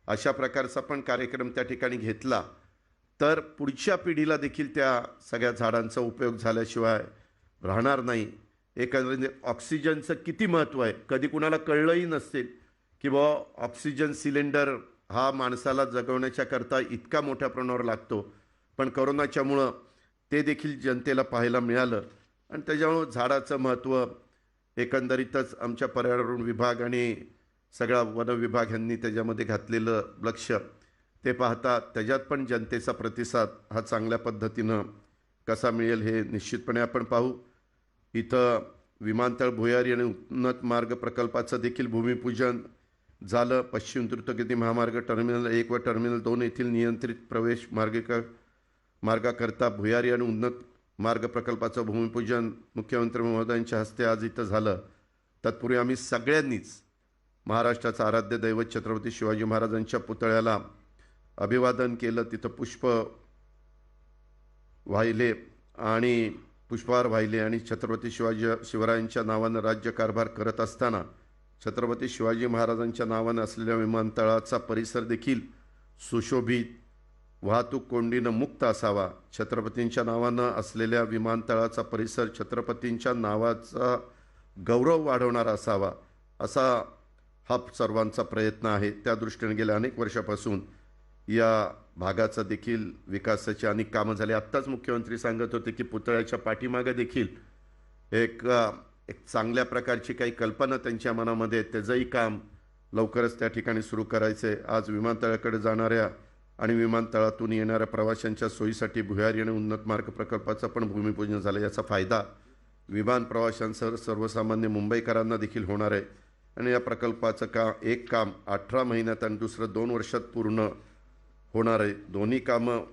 अशा प्रकारचा पण कार्यक्रम त्या ठिकाणी घेतला तर पुढच्या पिढीला देखील त्या सगळ्या झाडांचा उपयोग झाल्याशिवाय राहणार नाही. एकंदरीत ऑक्सिजनचं किती महत्त्व आहे कधी कुणाला कळलंही नसेल की बाबा ऑक्सिजन सिलेंडर हा माणसाला जगवण्याच्या करता इतका मोठ्या प्रमाणावर लागतो. पण करोनाच्यामुळं ते देखील जनतेला पाहायला मिळालं आणि त्याच्यामुळं झाडाचं महत्त्व एकंदरीतच आमच्या पर्यावरण विभाग आणि सगळा वन विभाग यांनी त्याच्यामध्ये घातलेलं लक्ष ते पाहता त्याच्यात पण जनतेचा प्रतिसाद हा चांगल्या पद्धतीनं कसा मिळेल हे निश्चितपणे आपण पाहू. इथं विमानतळ, भुयारी आणि उन्नत मार्ग प्रकल्पाचं देखील भूमिपूजन झालं. पश्चिम द्रुतगती महामार्ग टर्मिनल 1 व टर्मिनल 2 येथील नियंत्रित प्रवेश मार्गाकरता भुयारी आणि उन्नत मार्ग प्रकल्पाचं भूमिपूजन मुख्यमंत्री महोदयांच्या हस्ते आज इथं झालं. तत्पूर्वी आम्ही सगळ्यांनीच महाराष्ट्राचं आराध्य दैवत छत्रपती शिवाजी महाराजांच्या पुतळ्याला अभिवादन केलं, तिथं पुष्प वाहिले आणि पुष्पहार वाहिले आणि छत्रपती शिवरायांच्या नावानं राज्यकारभार करत असताना छत्रपती शिवाजी महाराजांच्या नावानं असलेल्या विमानतळाचा परिसर देखील सुशोभित, वाहतूक कोंडीनं मुक्त असावा. छत्रपतींच्या नावानं असलेल्या विमानतळाचा परिसर छत्रपतींच्या नावाचा गौरव वाढवणारा असावा, असा हा सर्वांचा प्रयत्न आहे. त्या दृष्टीने गेल्या अनेक वर्षापासून या भागाचा देखील विकासाची अनेक कामं झाली. आत्ताच मुख्यमंत्री सांगत होते की पुतळ्याच्या पाठीमागे देखील एक चांगल्या प्रकारची काही कल्पना त्यांच्या मनामध्ये, त्याचंही काम लवकरच त्या ठिकाणी सुरू करायचं आहे. आज विमानतळाकडे जाणाऱ्या आणि विमानतळातून येणाऱ्या प्रवाशांच्या सोयीसाठी भुयारी आणि उन्नत मार्ग प्रकल्पाचं पण भूमिपूजन झालं. याचा फायदा विमान प्रवाशांसह सर्वसामान्य मुंबईकरांना देखील होणार आहे. आणि या प्रकल्पाचं एक काम 18 महिन्यात आणि दुसरं 2 वर्षात पूर्ण होणार आहे. दोन्ही कामं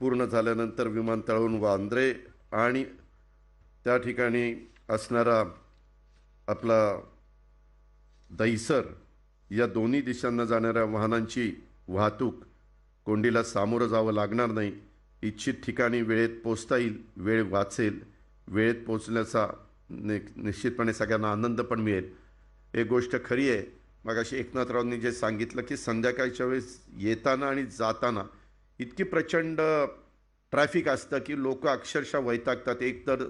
पूर्ण झाल्यानंतर विमानतळावरून वांद्रे आणि त्या ठिकाणी असणारा आपला दहिसर या दोन्ही दिशांना जाणाऱ्या वाहनांची वाहतूक कोंडीला सामोरं जावं लागणार नाही. इच्छित ठिकाणी वेळेत पोचता येईल, वेळ वाचेल, वेळेत पोचण्याचा निश्चितपणे सगळ्यांना आनंद पण मिळेल. एक गोष्ट खरी आहे, मगाशी एकनाथरावांनी जे सांगितलं की संध्याकाळच्या वेळेस येताना आणि जाताना इतकी प्रचंड ट्रॅफिक असतं की लोक अक्षरशः वैतागतात. एक तर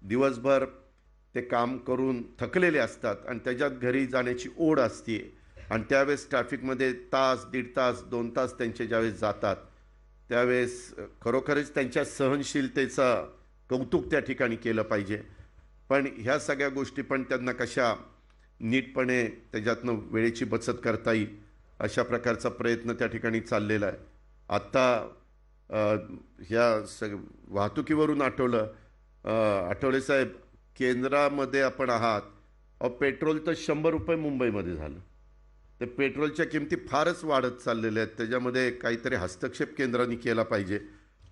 दिवसभर ते काम करून थकलेले असतात आणि त्याच्यात घरी जाण्याची ओढ असते आणि त्यावेळेस ट्रॅफिकमध्ये तास, 1.5 तास, 2 तास त्यांचे ज्यावेळेस जातात त्यावेळेस खरोखरच त्यांच्या सहनशीलतेचा कौतुक त्या ठिकाणी केलं पाहिजे. पण ह्या सगळ्या गोष्टी पण त्यांना कशा नीटपणे त्याच्यातनं वेळेची बचत करता येईल अशा प्रकारचा प्रयत्न त्या ठिकाणी चाललेला आहे. आत्ता ह्या वाहतुकीवरून आठवले साहेब, केंद्रामध्ये आपण आहात, पेट्रोल तर 100 रुपये मुंबईमध्ये झालं. ते पेट्रोलच्या किमती फारच वाढत चाललेल्या आहेत. त्याच्यामध्ये काहीतरी हस्तक्षेप केंद्राने केला पाहिजे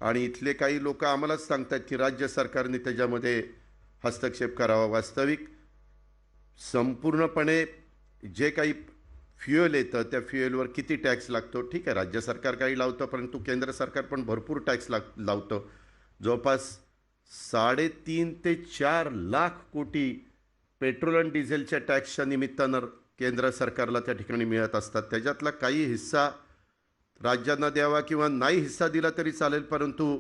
आणि इथले काही लोक आम्हालाच सांगतात की राज्य सरकारने त्याच्यामध्ये हस्तक्षेप करावा. वास्तविक संपूर्णपणे जे काही फ्युएल येतं त्या फ्युएलवर किती टॅक्स लागतो, ठीक आहे, राज्य सरकार काही लावतं परंतु केंद्र सरकार पण भरपूर टॅक्स लावतं. जवळपास 3.5 ते 4 लाख कोटी पेट्रोल आणि डिझेलच्या टॅक्सच्या निमित्तानं केंद्र सरकारला त्या ठिकाणी मिळत असतात. त्याच्यातला काही हिस्सा राज्यांना द्यावा किंवा नाही हिस्सा दिला तरी चालेल, परंतु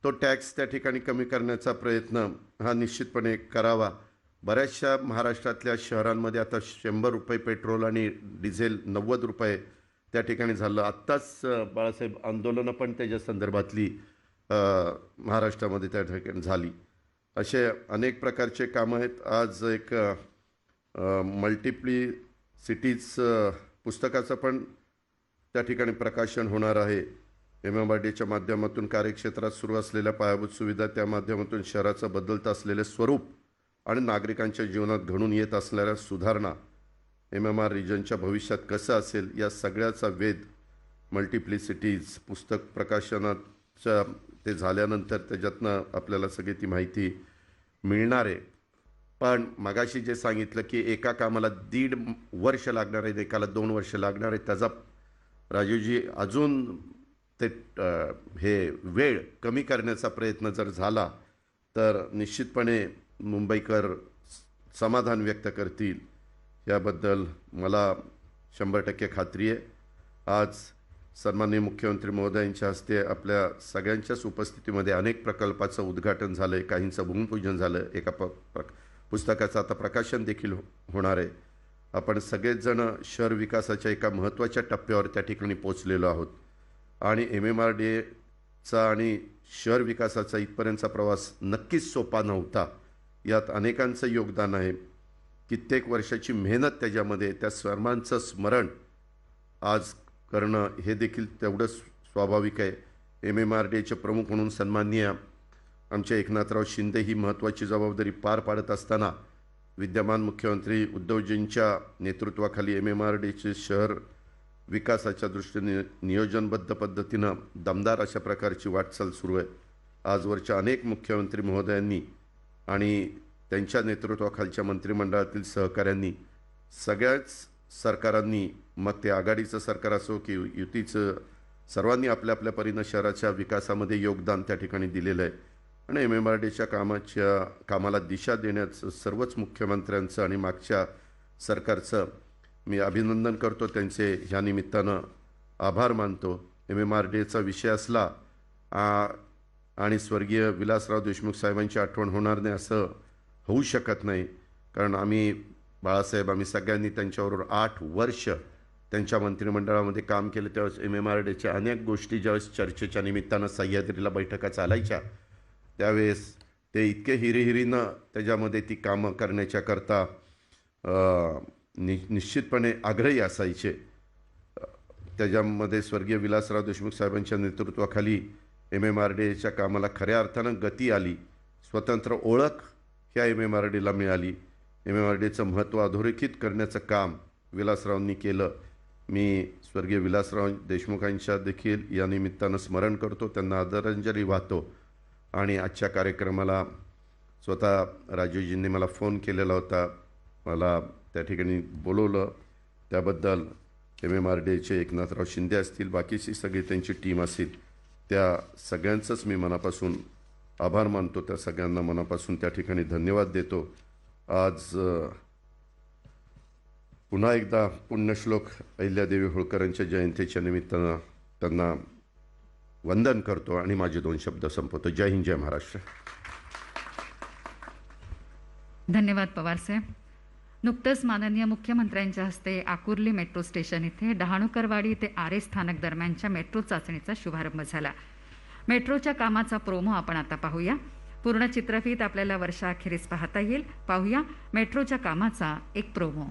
तो टॅक्स त्या ठिकाणी कमी करण्याचा प्रयत्न हा निश्चितपणे करावा. बऱ्याचशा महाराष्ट्रातल्या शहरांमध्ये आता 100 रुपये पेट्रोल आणि डिझेल 90 रुपये त्या ठिकाणी झालं. आत्ताच बाळासाहेब आंदोलनं पण त्याच्या संदर्भातली महाराष्ट्रामध्ये त्या ठिकाणी झाली. असे अनेक प्रकारचे कामं आहेत. आज एक मल्टिप्लिसिटीज पुस्तकाचं पण त्या ठिकाणी प्रकाशन होणार आहे. MMRDAच्या माध्यमातून कार्यक्षेत्रात सुरू असलेल्या पायाभूत सुविधा, त्या माध्यमातून शहराचं बदलत असलेले स्वरूप आणि नागरिकांच्या जीवनात घडून येत असलेल्या सुधारणा, MMR रिजनच्या भविष्यात कसं असेल या सगळ्याचा वेध मल्टिप्लिसिटीज पुस्तक प्रकाशनाच्या ते झाल्यानंतर त्याच्यातनं आपल्याला सगळी ती माहिती मिळणार आहे. पण मगाशी जे सांगितलं की एका कामाला 1.5 वर्ष लागणार आहे, एकाला 2 वर्ष लागणार आहे, त्याचा राजीवजी अजून ते हे वेळ कमी करण्याचा प्रयत्न जर झाला तर निश्चितपणे मुंबईकर समाधान व्यक्त करतील याबद्दल मला 100% खात्री आहे. आज सन्माननीय मुख्यमंत्री महोदयांच्या हस्ते आपल्या सगळ्यांच्याच उपस्थितीमध्ये अनेक प्रकल्पाचं उद्घाटन झालं आहे, काहींचं भूमिपूजन झालं, एका पुस्तकाचं आता प्रकाशन देखील होणार आहे. आपण सगळेच जण शहर विकासाच्या एका महत्त्वाच्या टप्प्यावर त्या ठिकाणी पोचलेलो आहोत आणि MMRDAचा आणि शहर विकासाचा इथपर्यंतचा प्रवास नक्कीच सोपा नव्हता. यात अनेकांचं योगदान आहे, कित्येक वर्षाची मेहनत त्याच्यामध्ये, त्या सर्वांचं स्मरण आज करणं हे देखील तेवढंच स्वाभाविक आहे. MMRDAचे प्रमुख म्हणून सन्माननीय आमचे एकनाथराव शिंदे ही महत्त्वाची जबाबदारी पार पाडत असताना विद्यमान मुख्यमंत्री उद्धवजींच्या नेतृत्वाखाली MMRDAचे शहर विकासाच्या दृष्टीने नियोजनबद्ध पद्धतीनं दमदार अशा प्रकारची वाटचाल सुरू आहे. आजवरच्या अनेक मुख्यमंत्री महोदयांनी आणि त्यांच्या नेतृत्वाखालच्या मंत्रिमंडळातील सहकाऱ्यांनी, सगळ्याच सरकारांनी, मग ते आघाडीचं सरकार असो की युतीचं, सर्वांनी आपल्या आपल्या परीनं शहराच्या विकासामध्ये योगदान त्या ठिकाणी दिलेलं आहे. आणि MMRDच्या कामाला दिशा देण्याचं सर्वच मुख्यमंत्र्यांचं आणि मागच्या सरकारचं मी अभिनंदन करतो. त्यांचे ह्या निमित्तानं आभार मानतो. MMRDचा विषय असला आणि स्वर्गीय विलासराव देशमुख साहेबांची आठवण होणार नाही असं होऊ शकत नाही. कारण आम्ही सगळ्यांनी त्यांच्याबरोबर 8 वर्ष त्यांच्या मंत्रिमंडळामध्ये काम केलं. त्यावेळेस MMRDच्या अनेक गोष्टी ज्यावेळेस चर्चेच्या निमित्तानं सह्याद्रीला बैठका चालायच्या त्यावेळेस ते इतके हिरीहिरीनं त्याच्यामध्ये ती कामं करण्याच्याकरता निश्चितपणे आग्रही असायचे. त्याच्यामध्ये स्वर्गीय विलासराव देशमुख साहेबांच्या नेतृत्वाखाली MMRDच्या कामाला खऱ्या अर्थानं गती आली. स्वतंत्र ओळख ह्या MMRDला मिळाली. MMRDचं महत्त्व अधोरेखित करण्याचं काम विलासरावांनी केलं. मी स्वर्गीय विलासराव देशमुखांच्या देखील या निमित्तानं स्मरण करतो, त्यांना आदरांजली वाहतो. आणि आजच्या कार्यक्रमाला स्वतः राजीवजींनी मला फोन केलेला होता, मला त्या ठिकाणी बोलवलं. त्याबद्दल MMRDचे एकनाथराव शिंदे असतील, बाकीची सगळी त्यांची टीम असेल, त्या सगळ्यांचंच मी मनापासून आभार मानतो. त्या सगळ्यांना मनापासून त्या ठिकाणी धन्यवाद देतो. आज पुन्हा एकदा पुण्यश्लोक अहिल्यादेवी होळकरांच्या जयंतीच्या निमित्तानं त्यांना वंदन करतो आणि माझे 2 शब्द संपवतो. जय हिंद, जय महाराष्ट्र. धन्यवाद पवार साहेब. नुकतंच माननीय मुख्यमंत्र्यांच्या हस्ते आकुर्ली मेट्रो स्टेशन इथे डहाणूकरवाडी ते आरे स्थानक दरम्यानच्या मेट्रो चाचणीचा शुभारंभ झाला. मेट्रोच्या कामाचा प्रोमो आपण आता पाहूया. पूर्ण चित्रफीत आपल्याला वर्षाअखेरीस पाहता येईल. पाहूया मेट्रोच्या कामाचा एक प्रोमो.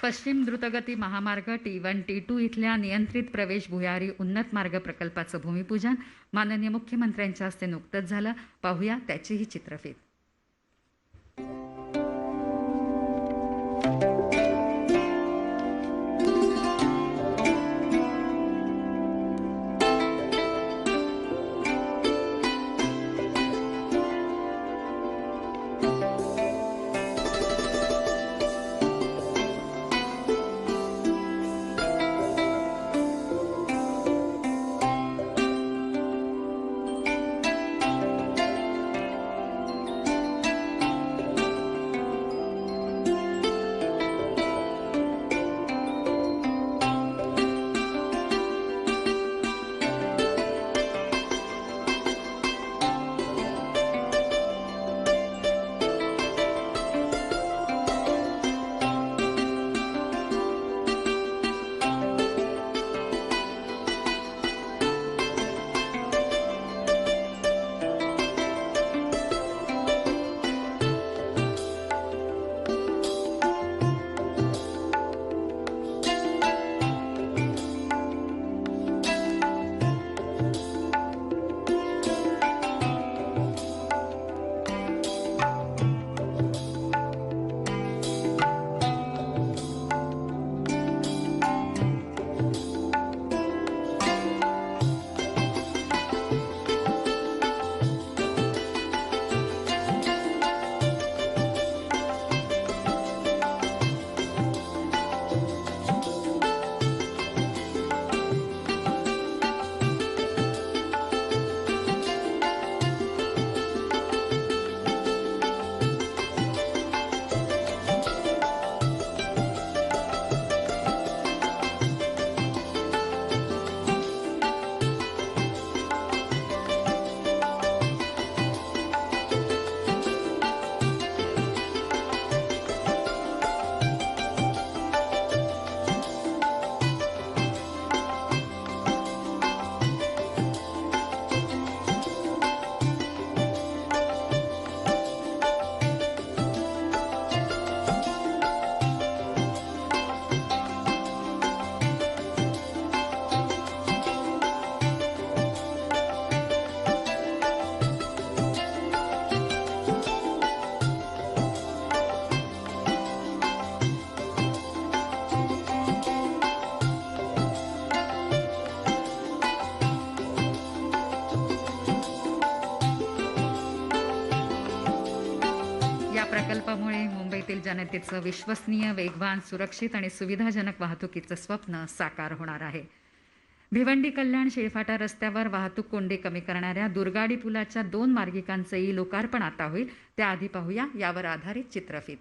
पश्चिम द्रुतगती महामार्ग T1 T2 इथल्या नियंत्रित प्रवेश भुयारी उन्नत मार्ग प्रकल्पाचं भूमिपूजन माननीय मुख्यमंत्र्यांच्या हस्ते नुकतंच झालं. पाहूया त्याचीही चित्रफीत. प्रकल्पामुळे मुंबईतील जनतेचं विश्वसनीय, वेगवान, सुरक्षित आणि सुविधाजनक वाहतुकीचं स्वप्न साकार होणार आहे. भिवंडी कल्याण शेळफाटा रस्त्यावर वाहतूक कोंडी कमी करणाऱ्या दुर्गाडी पुलाच्या 2 मार्गिकांचं लोकार्पण आता होईल. त्याआधी पाहूया यावर आधारित चित्रफित.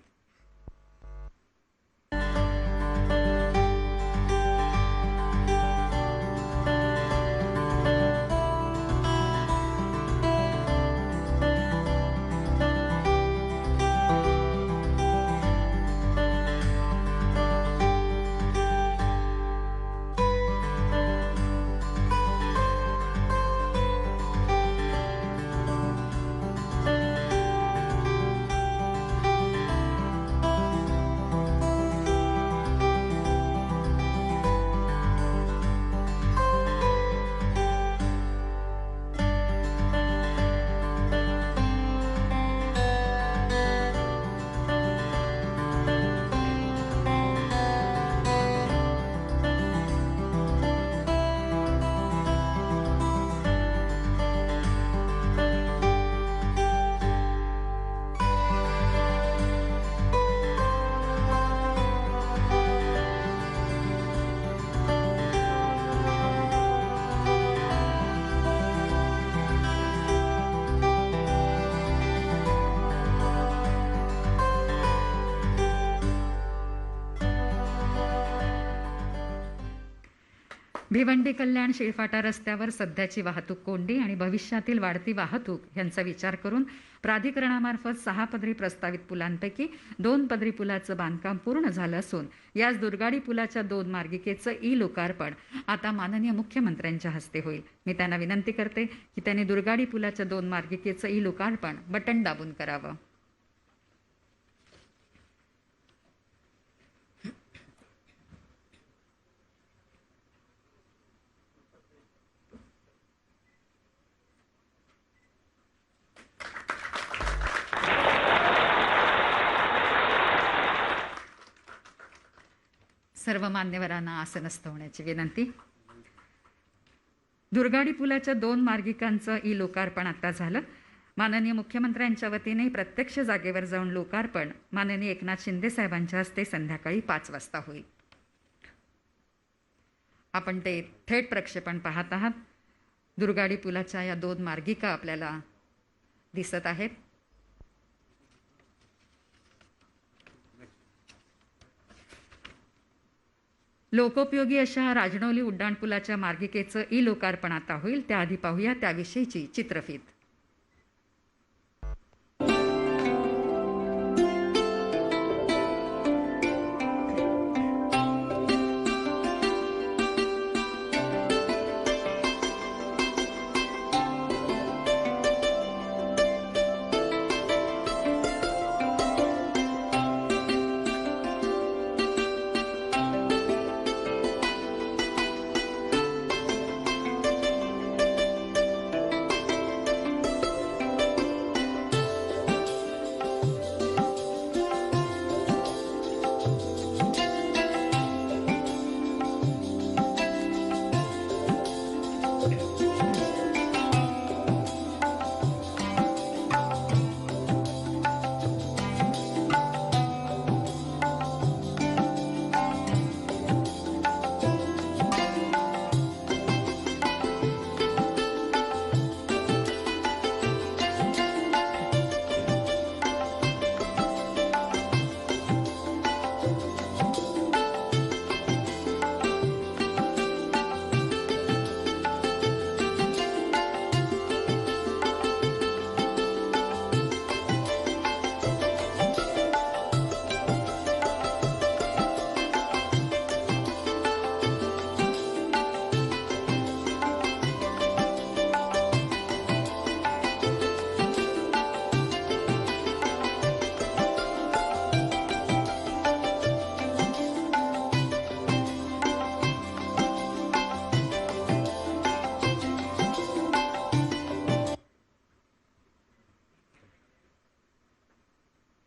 भिवंडी कल्याण शेळफाटा रस्त्यावर सध्याची वाहतूक कोंडी आणि भविष्यातील वाढती वाहतूक यांचा विचार करून प्राधिकरणामार्फत 6 पदरी प्रस्तावित पुलांपैकी 2 पदरी पुलाचं बांधकाम पूर्ण झालं असून याच दुर्गाडी पुलाच्या 2 मार्गिकेचं लोकार्पण आता माननीय मुख्यमंत्र्यांच्या हस्ते होईल. मी त्यांना विनंती करते की त्यांनी दुर्गाडी पुलाच्या 2 मार्गिकेचं लोकार्पण बटन दाबून करावं. सर्व मान्यवरांना आसनस्थ होण्याची विनंती. दुर्गाडी पुलाच्या 2 मार्गिकांचं लोकार्पण आता झालं. माननीय मुख्यमंत्र्यांच्या वतीने प्रत्यक्ष जागेवर जाऊन लोकार्पण माननीय एकनाथ शिंदे साहेबांच्या हस्ते संध्याकाळी 5 वाजता होईल. आपण ते थेट प्रक्षेपण पाहत आहात. दुर्गाडी पुलाच्या या 2 मार्गिका आपल्याला दिसत आहेत. लोकोपयोगी अशा राजनौली उड्डाणपुलाच्या मार्गिकेचं लोकार्पण आता होईल. त्याआधी पाहूया त्याविषयीची चित्रफित.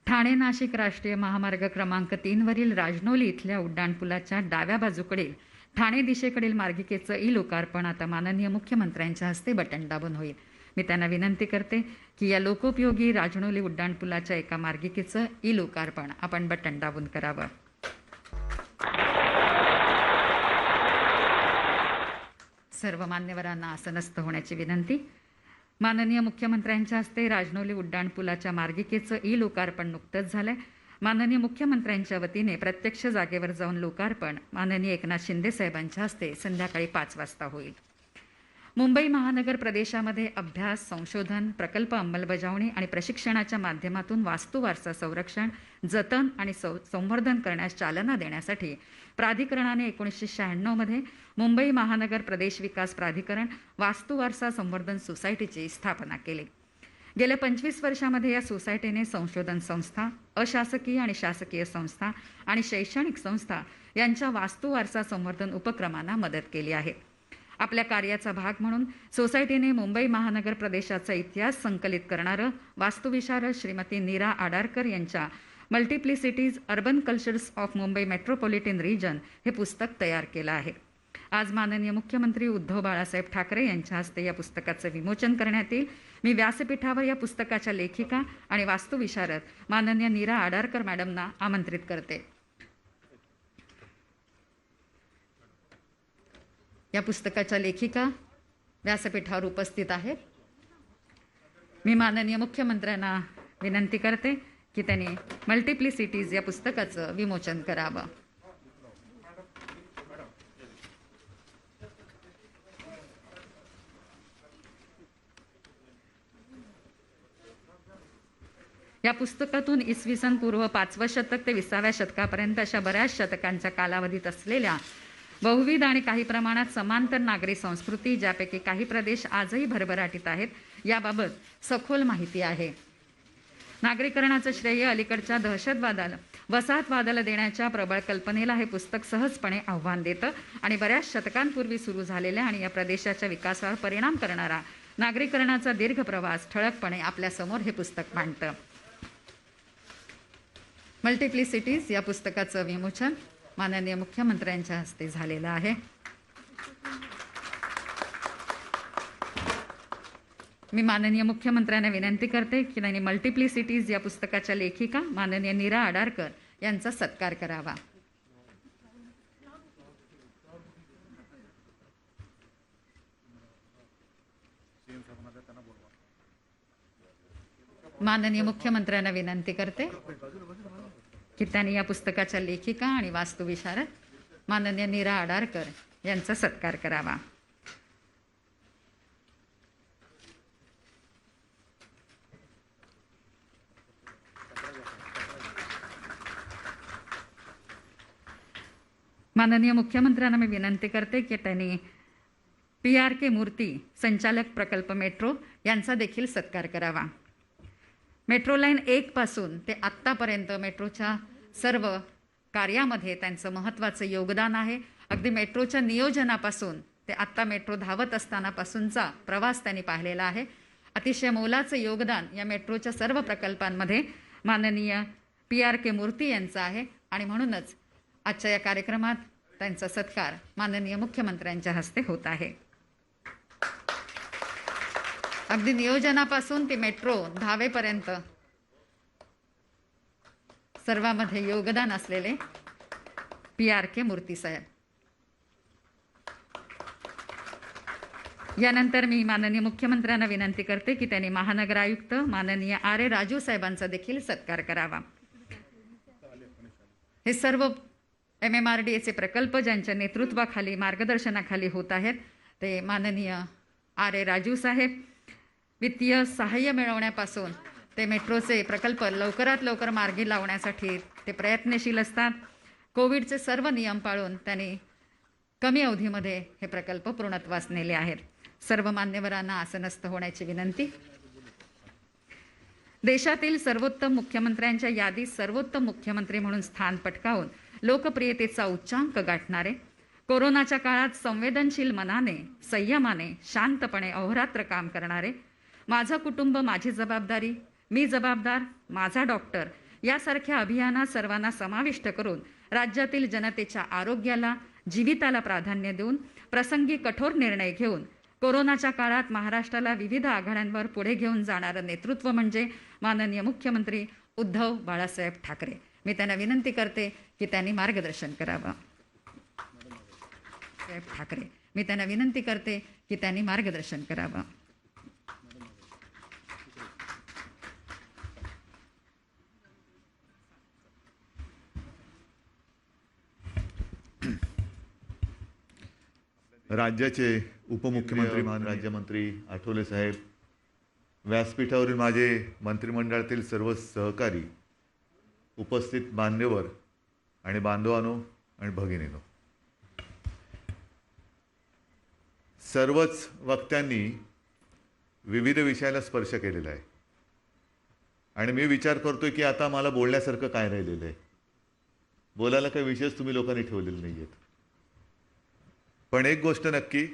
ठाणे नाशिक राष्ट्रीय महामार्ग क्रमांक 3 वरील राजनौली इथल्या उड्डाणपुलाच्या डाव्या बाजूकडील ठाणे दिशेकडील मार्गिकेचं लोकार्पण आता माननीय मुख्यमंत्र्यांच्या हस्ते बटन दाबून होईल. मी त्यांना विनंती करते की या लोकोपयोगी राजनोली उड्डाणपुलाच्या एका मार्गिकेचं लोकार्पण आपण बटन दाबून करावं. सर्व मान्यवरांना आसनस्थ होण्याची विनंती. माननीय मुख्यमंत्र्यांच्या हस्ते राजनोली उड्डाणपुलाच्या मार्गिकेचं लोकार्पण नुकतंच झालंय. माननीय मुख्यमंत्र्यांच्या वतीने प्रत्यक्ष जागेवर जाऊन लोकार्पण माननीय एकनाथ शिंदे साहेबांच्या हस्ते संध्याकाळी 5 वाजता होईल. मुंबई महानगर प्रदेशामध्ये अभ्यास, संशोधन, प्रकल्प अंमलबजावणी आणि प्रशिक्षणाच्या माध्यमातून वास्तू वारसा संरक्षण, जतन आणि संवर्धन करण्यास चालना देण्यासाठी प्राधिकरणाने 1996 मध्ये मुंबई महानगर प्रदेश विकास प्राधिकरण वास्तू वारसा संवर्धन सोसायटीची स्थापना केली. गेल्या 25 वर्षामध्ये या सोसायटीने संशोधन संस्था, अशासकीय आणि शासकीय संस्था आणि शैक्षणिक संस्था यांच्या वास्तू वारसा संवर्धन उपक्रमांना मदत केली आहे. आपल्या कार्याचा भाग म्हणून सोसायटीने मुंबई महानगर प्रदेशाचा इतिहास संकलित करणारं वास्तुविशारद श्रीमती नीरा आडारकर यांच्या multiplicities urban cultures of Mumbai metropolitan region हे पुस्तक तयार केलं आहे. आज माननीय मुख्यमंत्री उद्धव बाळासाहेब ठाकरे यांच्या हस्ते या पुस्तकाचं विमोचन करण्यात येईल. मी व्यासपीठावर या पुस्तकाच्या लेखिका आणि वास्तुविशारद माननीय नीरा आडारकर मॅडमना आमंत्रित करते. या पुस्तकाच्या लेखिका व्यासपीठावर उपस्थित आहेत. मी माननीय मुख्यमंत्र्यांना विनंती करते की त्यांनी मल्टिप्लिसिटीज या पुस्तकाचं विमोचन करावं. या पुस्तकातून इसवी सन पूर्व 5व्या शतक ते 20व्या शतकापर्यंत अशा बऱ्याच शतकांच्या कालावधीत असलेल्या बहुविध आणि काही प्रमाणात समांतर नागरी संस्कृती, ज्यापैकी काही प्रदेश आजही भरभराटीत आहेत, याबाबत सखोल माहिती आहे. नागरीकरणाचं श्रेय अलीकडच्या दहशतवादाला, वसाहतवादाला देण्याच्या प्रबळ कल्पनेला हे पुस्तक सहजपणे आव्हान देतं आणि बऱ्याच शतकांपूर्वी सुरू झालेल्या आणि या प्रदेशाच्या विकासावर परिणाम करणारा नागरीकरणाचा दीर्घ प्रवास ठळकपणे आपल्यासमोर हे पुस्तक मांडतं. मल्टिप्लिसिटीज या पुस्तकाचं विमोचन माननीय मुख्यमंत्र्यांच्या हस्ते झालेलं आहे. मी माननीय मुख्यमंत्र्यांना विनंती करते की त्यांनी मल्टिप्लिसिटीज या पुस्तकाच्या लेखिका माननीय नीरा आडारकर यांचा सत्कार करावा. माननीय मुख्यमंत्र्यांना विनंती करते की त्यांनी या पुस्तकाच्या लेखिका आणि वास्तुविशारद माननीय नीरा आडारकर यांचा सत्कार करावा. माननीय मुख्यमंत्र्यांना मी विनंती करते की त्यांनी PRK मूर्ती संचालक प्रकल्प मेट्रो यांचा देखील सत्कार करावा. मेट्रो लाईन 1 पासून ते आत्तापर्यंत मेट्रोच्या सर्व कार्यामध्ये त्यांचं महत्त्वाचं योगदान आहे. अगदी मेट्रोच्या नियोजनापासून ते आत्ता मेट्रो धावत असतानापासूनचा प्रवास त्यांनी पाहिलेला आहे. अतिशय मोलाचं योगदान या मेट्रोच्या सर्व प्रकल्पांमध्ये माननीय PRK मूर्ती यांचं आहे आणि म्हणूनच आजच्या या कार्यक्रमात त्यांचा सत्कार माननीय मुख्यमंत्र्यांच्या हस्ते होत आहे. अगदी नियोजनापासून ते मेट्रो धावेपर्यंत सर्वांमध्ये योगदान असलेले PRK मूर्ती साहेब. यानंतर मी माननीय मुख्यमंत्र्यांना विनंती करते की त्यांनी महानगर आयुक्त माननीय RA राजू साहेबांचा देखील सत्कार करावा. हे सर्व MMRDAचे प्रकल्प ज्यांच्या नेतृत्वाखाली मार्गदर्शनाखाली होत आहेत ते माननीय RA राजू साहेब वित्तीय सहाय्य मिळवण्यापासून ते मेट्रोचे प्रकल्प लवकरात लवकर मार्गी लावण्यासाठी ते प्रयत्नशील असतात. कोविडचे सर्व नियम पाळून त्यांनी कमी अवधीमध्ये हे प्रकल्प पूर्णत्वास नेले आहेत. सर्व मान्यवरांना आसनस्थ होण्याची विनंती. देशातील सर्वोत्तम मुख्यमंत्र्यांच्या यादीत सर्वोत्तम मुख्यमंत्री म्हणून स्थान पटकावून लोकप्रियतेचा उच्चांक गाठणारे, कोरोनाच्या काळात संवेदनशील मनाने, संयमाने, शांतपणे अहोरात्र काम करणारे, माझं कुटुंब माझी जबाबदारी, मी जबाबदार, माझा डॉक्टर यासारख्या अभियानात सर्वांना समाविष्ट करून राज्यातील जनतेच्या आरोग्याला, जीविताला प्राधान्य देऊन प्रसंगी कठोर निर्णय घेऊन कोरोनाच्या काळात महाराष्ट्राला विविध आघाड्यांवर पुढे घेऊन जाणारं नेतृत्व म्हणजे माननीय मुख्यमंत्री उद्धव बाळासाहेब ठाकरे. मी त्यांना विनंती करते की त्यांनी मार्गदर्शन करावं. ठाकरे, मी त्यांना विनंती करते की त्यांनी मार्गदर्शन करावं. राज्याचे उपमुख्यमंत्री राज्यमंत्री आठवले साहेब, व्यासपीठावरील माझे मंत्रिमंडळातील सर्व सहकारी, उपस्थित मान्यवर आणि बांधवांनो आणि भगिनींनो, सर्वच वक्त्यांनी विविध विषयाला स्पर्श केलेला आहे आणि मी विचार करतोय की आता मला बोलण्यासारखं काय राहिलेलं आहे. बोलायला काही विषयच तुम्ही लोकांनी ठेवलेले नाही आहेत. पण एक गोष्ट नक्की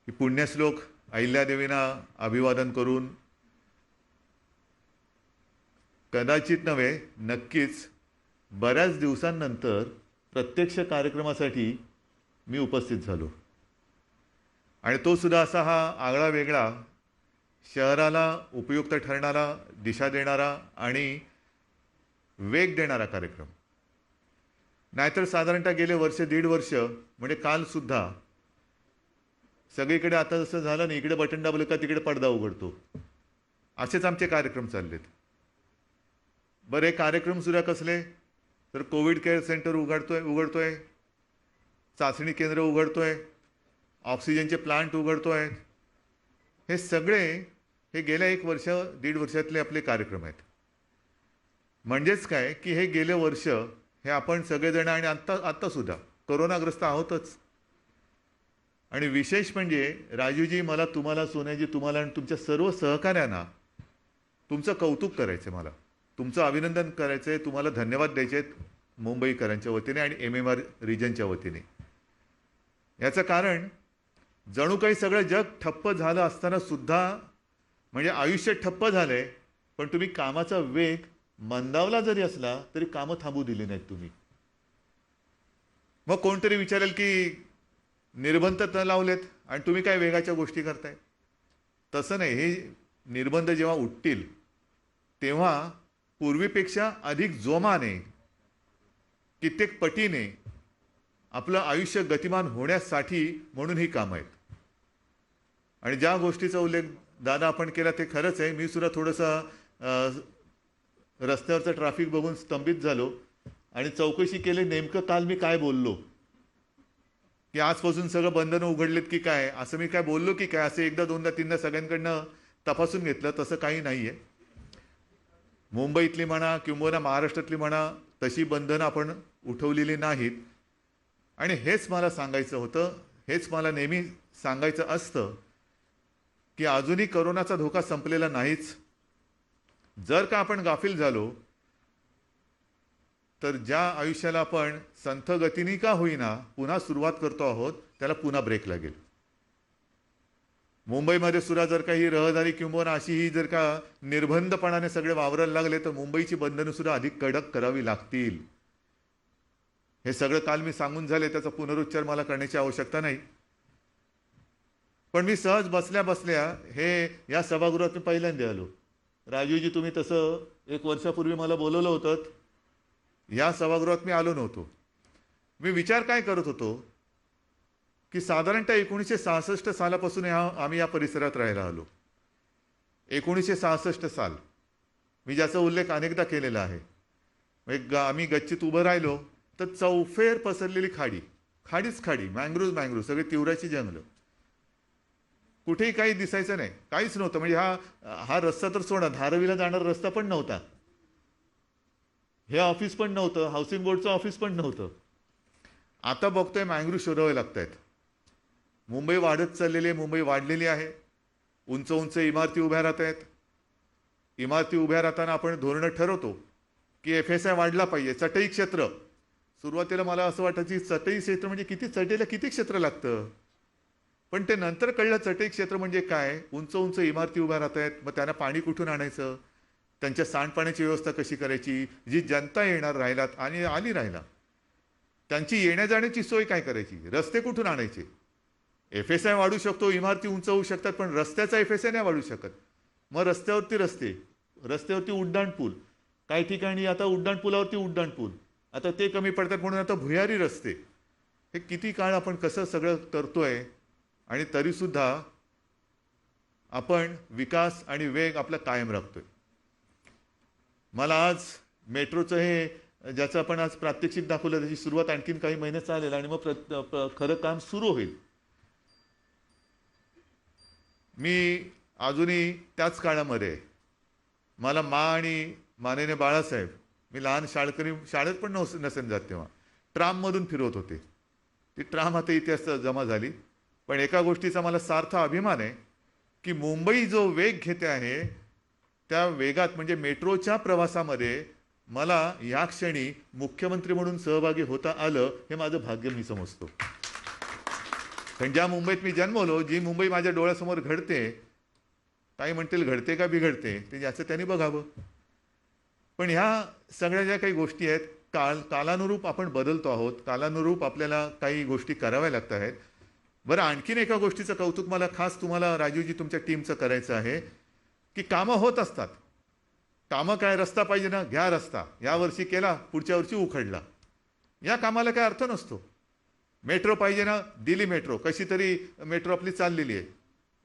की पुण्यश्लोक अहिल्यादेवींना अभिवादन करून कदाचित नव्हे नक्कीच बऱ्याच दिवसांनंतर प्रत्यक्ष कार्यक्रमासाठी मी उपस्थित झालो आणि तो सुद्धा असा हा आगळा वेगळा, शहराला उपयुक्त ठरणारा, दिशा देणारा आणि वेग देणारा कार्यक्रम. नाहीतर साधारणतः गेले वर्ष, दीड वर्ष म्हणजे कालसुद्धा सगळीकडे आता जसं झालं नाही, इकडे बटन दाबलं का तिकडे पडदा उघडतो, असेच आमचे कार्यक्रम चाललेत. बरं, हे कार्यक्रम सुद्धा कसले तर कोविड केअर सेंटर उघडतोय, चाचणी केंद्र उघडतोय, ऑक्सिजनचे प्लांट उघडतोय. हे सगळे हे गेल्या एक वर्ष, दीड वर्षातले आपले कार्यक्रम आहेत. म्हणजेच काय की हे गेले वर्ष हे आपण सगळेजण आणि आत्तासुद्धा कोरोनाग्रस्त आहोतच. आणि विशेष म्हणजे राजूजी, मला तुम्हाला, सोन्याजी, तुम्हाला आणि तुमच्या सर्व सहकाऱ्यांना तुमचं कौतुक करायचं, मला तुमचं अभिनंदन करायचं आहे, तुम्हाला धन्यवाद द्यायचे आहेत मुंबईकरांच्या वतीने आणि MMR रिजनच्या वतीने. याचं कारण जणू काही सगळं जग ठप्प झालं असताना सुद्धा, म्हणजे आयुष्य ठप्प झालं आहे, पण तुम्ही कामाचा वेग मंदावला जरी असला तरी कामं थांबू दिली नाहीत तुम्ही. मग कोणतरी विचारेल की निर्बंध न लावलेत आणि तुम्ही काय वेगाच्या गोष्टी करताय. तसं नाही. हे निर्बंध जेव्हा उठतील तेव्हा पूर्वीपेक्षा अधिक जोमाने, कित्येक पटीने आपलं आयुष्य गतिमान होण्यासाठी म्हणून ही कामं आहेत. आणि ज्या गोष्टीचा उल्लेख दादा आपण केला ते खरंच आहे. मी सुद्धा थोडंसं रस्त्यावरचं ट्रॅफिक बघून स्तंभित झालो आणि चौकशी केली नेमकं काल मी काय बोललो, की आजपासून सगळं बंधनं उघडलेत की काय, असं मी काय बोललो की काय, असं एकदा दोनदा तीनदा सगळ्यांकडनं तपासून घेतलं. तसं काही नाही आहे. मुंबईतली म्हणा किंवा महाराष्ट्रातली म्हणा तशी बंधनं आपण उठवलेली नाहीत. आणि हेच मला सांगायचं होतं, हेच मला नेहमी सांगायचं असतं की अजूनही करोनाचा धोका संपलेला नाहीच. जर का आपण गाफील झालो तर ज्या आयुष्याला आपण संथ गतीने का होईना पुन्हा सुरुवात करतो आहोत त्याला पुन्हा ब्रेक लागेल. मुंबईमध्ये सुद्धा जर का ही रहदारी किंवा अशी ही जर का निर्बंधपणाने सगळे वावरायला लागले तर मुंबईची बंधनं सुद्धा अधिक कडक करावी लागतील. हे सगळं काल मी सांगून झाले, त्याचा पुनरुच्चार मला करण्याची आवश्यकता नाही. पण मी सहज बसल्या बसल्या या सभागृहात मी पहिल्यांदा आलो. राजूजी, तुम्ही तसं एक वर्षापूर्वी मला बोलवलं होतं, या सभागृहात मी आलो नव्हतो. मी विचार काय करत होतो की साधारणतः 1966 सालापासून आम्ही या परिसरात राहायला आलो. 1966 साल, मी ज्याचा उल्लेख अनेकदा केलेला आहे. आम्ही गच्चीत उभं राहिलो तर चौफेर पसरलेली खाडीच खाडी, मँग्रोव्ह सगळे तिवराची जंगलं, कुठेही काही दिसायचं नाही, काहीच नव्हतं. म्हणजे हा रस्ता तर सोडा, धारावीला जाणारा रस्ता पण नव्हता, हे ऑफिस पण नव्हतं, हाऊसिंग बोर्डचं ऑफिस पण नव्हतं. आता बघतोय मँग्रोव्ह शोधावे लागत आहेत. मुंबई वाढत चाललेली आहे, मुंबई वाढलेली आहे. उंच उंच इमारती उभ्या राहत आहेत. इमारती उभ्या राहताना आपण धोरणं ठरवतो की FSI वाढला पाहिजे. चटई क्षेत्र, सुरुवातीला मला असं वाटायचं की चटई क्षेत्र म्हणजे किती, चटईला किती क्षेत्र लागतं, पण ते नंतर कळलं चटई क्षेत्र म्हणजे काय. उंच उंच इमारती उभ्या राहत आहेत, मग त्यांना पाणी कुठून आणायचं, त्यांच्या सांडपाण्याची व्यवस्था कशी करायची, जी जनता येणार राहिलात आणि आली राहिला त्यांची येण्या जाण्याची सोय काय करायची, रस्ते कुठून आणायचे. FSI वाढू शकतो, इमारती उंच होऊ शकतात, पण रस्त्याचा FSI नाही वाढू शकत. मग रस्त्यावरती उड्डाण पूल, काही ठिकाणी आता उड्डाण पुलावरती उड्डाण पूल, आता ते कमी पडतात म्हणून आता भुयारी रस्ते. हे किती काळ आपण कसं सगळं करतोय आणि तरीसुद्धा आपण विकास आणि वेग आपला कायम राखतोय. मला आज मेट्रोचं हे ज्याचं आपण आज प्रात्यक्षिक दाखवलं त्याची सुरुवात आणखीन काही महिने चालेल आणि मग खरं काम सुरू होईल. मी अजूनही त्याच काळामध्ये मला आणि माननीय बाळासाहेब, मी लहान शाळेत पण नसेन जात तेव्हा ट्राममधून फिरवत होते. ती ट्राम आता इतिहासात जमा झाली. पण एका गोष्टीचा मला सार्थ अभिमान आहे की मुंबई जो वेग घेते आहे त्या वेगात म्हणजे मेट्रोच्या प्रवासामध्ये मला या क्षणी मुख्यमंत्री म्हणून सहभागी होता आलं हे माझं भाग्य मी समजतो. कारण ज्या मुंबईत मी जन्मलो, जी मुंबई माझ्या डोळ्यासमोर घडते, काही म्हणतील घडते का बिघडते ते ज्याचं त्यांनी बघावं. पण ह्या सगळ्या ज्या काही गोष्टी आहेत कालानुरूप आपण बदलतो आहोत, कालानुरूप आपल्याला काही गोष्टी कराव्या लागत आहेत. बरं, आणखीन एका गोष्टीचं कौतुक मला खास तुम्हाला राजूजी तुमच्या टीमचं करायचं आहे की कामं होत असतात. कामं काय, रस्ता पाहिजे ना, घ्या रस्ता, या वर्षी केला, पुढच्या वर्षी उखडला. या कामाला काय अर्थ नसतो. मेट्रो पाहिजे ना, दिली मेट्रो, कशी तरी मेट्रो आपली चाललेली आहे.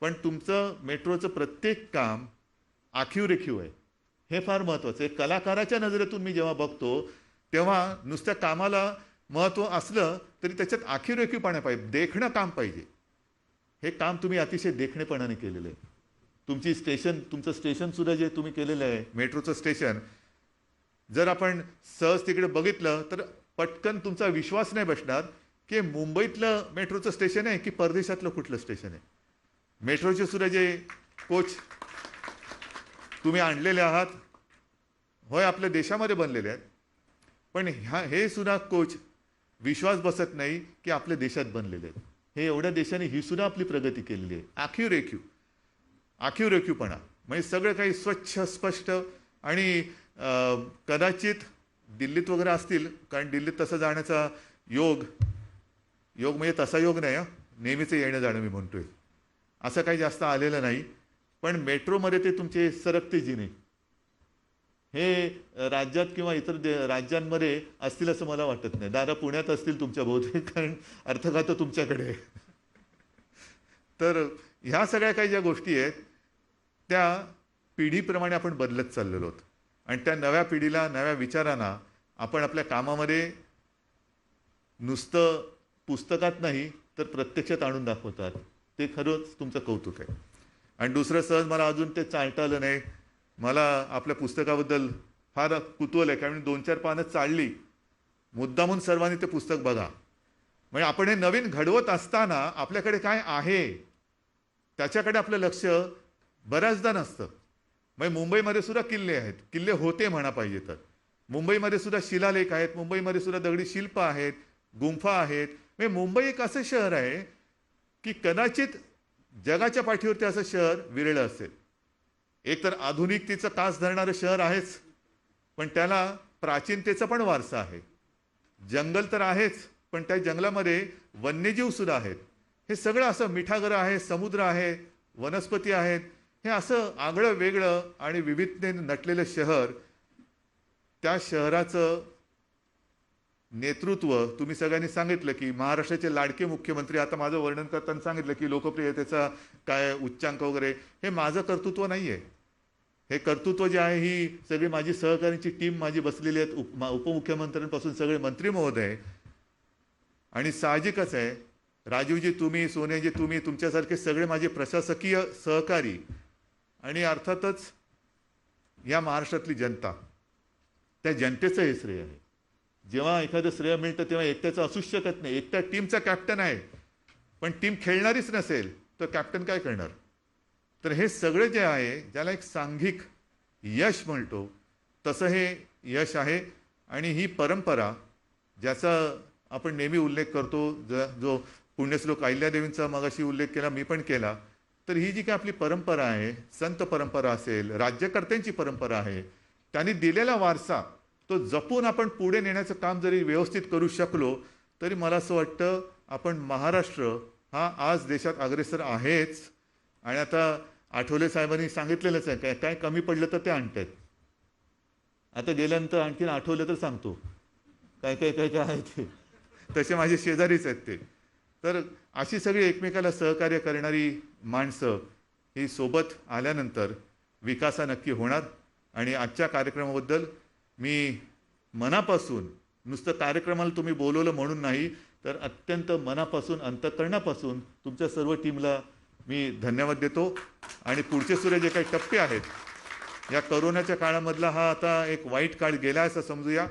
पण तुमचं मेट्रोचं प्रत्येक काम आखीव रेखीव आहे, हे फार महत्त्वाचं आहे. कलाकाराच्या नजरेतून मी जेव्हा बघतो तेव्हा नुसत्या कामाला महत्त्व असलं तरी त्याच्यात आखीव रेखीवपणा पाहिजे, देखणं काम पाहिजे. हे काम तुम्ही अतिशय देखणेपणाने केलेलं आहे. तुमचं स्टेशन सुद्धा जे तुम्ही केलेलं आहे मेट्रोचं स्टेशन, जर आपण सहज तिकडे बघितलं तर पटकन तुमचा विश्वास नाही बसणार की मुंबईतलं मेट्रोचं स्टेशन आहे की परदेशातलं कुठलं स्टेशन आहे. मेट्रोचे सुद्धा जे कोच तुम्ही आणलेले आहात, होय आपल्या देशामध्ये बनलेले आहेत, पण हे सुद्धा कोच विश्वास बसत नाही की आपल्या देशात बनलेले आहेत. हे एवढ्या देशाने ही सुद्धा आपली प्रगती केलेली आहे. आखीव रेखीवपणा म्हणजे सगळं काही स्वच्छ, स्पष्ट. आणि कदाचित दिल्लीत वगैरे असतील, कारण दिल्लीत तसं जाण्याचा योग म्हणजे तसा योग नाही, नेहमीचं येणं जाणं मी म्हणतोय, असं काही जास्त आलेलं नाही. पण मेट्रोमध्ये ते तुमचे सरकते जिने हे राज्यात किंवा इतर राज्यांमध्ये असतील असं मला वाटत नाही. दादा पुण्यात असतील तुमच्या बहुतेक, कारण अर्थखातं तुमच्याकडे आहे. तर ह्या सगळ्या काही ज्या गोष्टी आहेत त्या पिढीप्रमाणे आपण बदलत चाललेलो आहोत आणि त्या नव्या पिढीला, नव्या विचारांना आपण आपल्या कामामध्ये नुसतं पुस्तकात नाही तर प्रत्यक्षात आणून दाखवतात. ते खरंच तुमचं कौतुक आहे. आणि दुसरं सहज मला अजून ते चालता आलं नाही. मला आपल्या पुस्तकाबद्दल फार कुतूहल आहे, कारण 2-4 पानं चालली. मुद्दामून सर्वांनी ते पुस्तक बघा. म्हणजे आपण हे नवीन घडवत असताना आपल्याकडे काय आहे त्याच्याकडे आपलं लक्ष बऱ्याचदा नसतं. म्हणजे मुंबईमध्ये सुद्धा किल्ले आहेत, किल्ले होते म्हणा पाहिजे तर. मुंबईमध्ये सुद्धा शिलालेख आहेत, मुंबईमध्ये सुद्धा दगडी शिल्प आहेत, गुंफा आहेत. म्हणजे मुंबई एक असं शहर आहे की कदाचित जगाच्या पाठीवरती असं शहर विरळं असेल. एक तर आधुनिकतेचं कास धरणारं शहर आहेच, पण त्याला प्राचीनतेचा पण वारसा आहे. जंगल तर आहेच, पण त्या जंगलामध्ये वन्यजीव सुद्धा आहेत. हे सगळं असं मिठागरं आहे, समुद्र आहे, वनस्पती आहेत. हे असं आगळं वेगळं आणि विविधतेने नटलेलं शहर, त्या शहराचं नेतृत्व तुम्ही सगळ्यांनी सांगितलं की महाराष्ट्राचे लाडके मुख्यमंत्री. आता माझं वर्णन करताना सांगितलं की लोकप्रियतेचा काय उच्चांक वगैरे, हे माझं कर्तृत्व नाही आहे. हे कर्तृत्व जे आहे ही सगळी माझी सहकाऱ्यांची टीम माझी बसलेली आहेत, उपमुख्यमंत्र्यांपासून सगळे मंत्री महोदय. आणि साहजिकच आहे राजीवजी तुम्ही, सोनियाजी तुम्ही, तुमच्यासारखे सगळे माझे प्रशासकीय सहकारी आणि अर्थातच या महाराष्ट्रातली जनता, त्या जनतेचं हे श्रेय आहे. जेव्हा एखादं श्रेय मिळतं तेव्हा एकट्याचं असूच शकत नाही. एकट्या टीमचा कॅप्टन आहे, पण टीम खेळणारीच नसेल तर कॅप्टन काय करणार. तर हे सगळं जे आहे ज्याला एक सांघिक यश म्हणतो तसं हे यश आहे. आणि ही परंपरा ज्याचा आपण नेहमी उल्लेख करतो, जो पुण्यश्लोक अहिल्यादेवींचा मगाशी उल्लेख केला, मी पण केला, तर ही जी काही आपली परंपरा आहे, संत परंपरा असेल, राज्यकर्त्यांची परंपरा आहे, त्यांनी दिलेला वारसा तो जपून आपण पुढे नेण्याचं काम जरी व्यवस्थित करू शकलो तरी मला असं वाटतं आपण महाराष्ट्र हा आज देशात अग्रेसर आहेच. आणि आता आठवले साहेबांनी सांगितलेलंच आहे, काय कमी पडलं तर ते आणतायत. आता गेल्यानंतर आणखीन आठवलं तर सांगतो काय काय काय काय आहे ते. तसे माझे शेजारीच आहेत ते. तर अशी सगळी एकमेकाला सहकार्य करणारी माणसं ही सोबत आल्यानंतर विकास हा नक्की होणार. आणि आजच्या कार्यक्रमाबद्दल मी मनापासून, नुसतं कार्यक्रमाला तुम्ही बोलवलं म्हणून नाही, तर अत्यंत मनापासून, अंतःकरणापासून तुमच्या सर्व टीमला मी धन्यवाद देतो. आणि पुढचे सुद्धा जे काही टप्पे आहेत, या करोनाच्या काळामधला हा आता एक वाईट काळ गेला असं समजूया.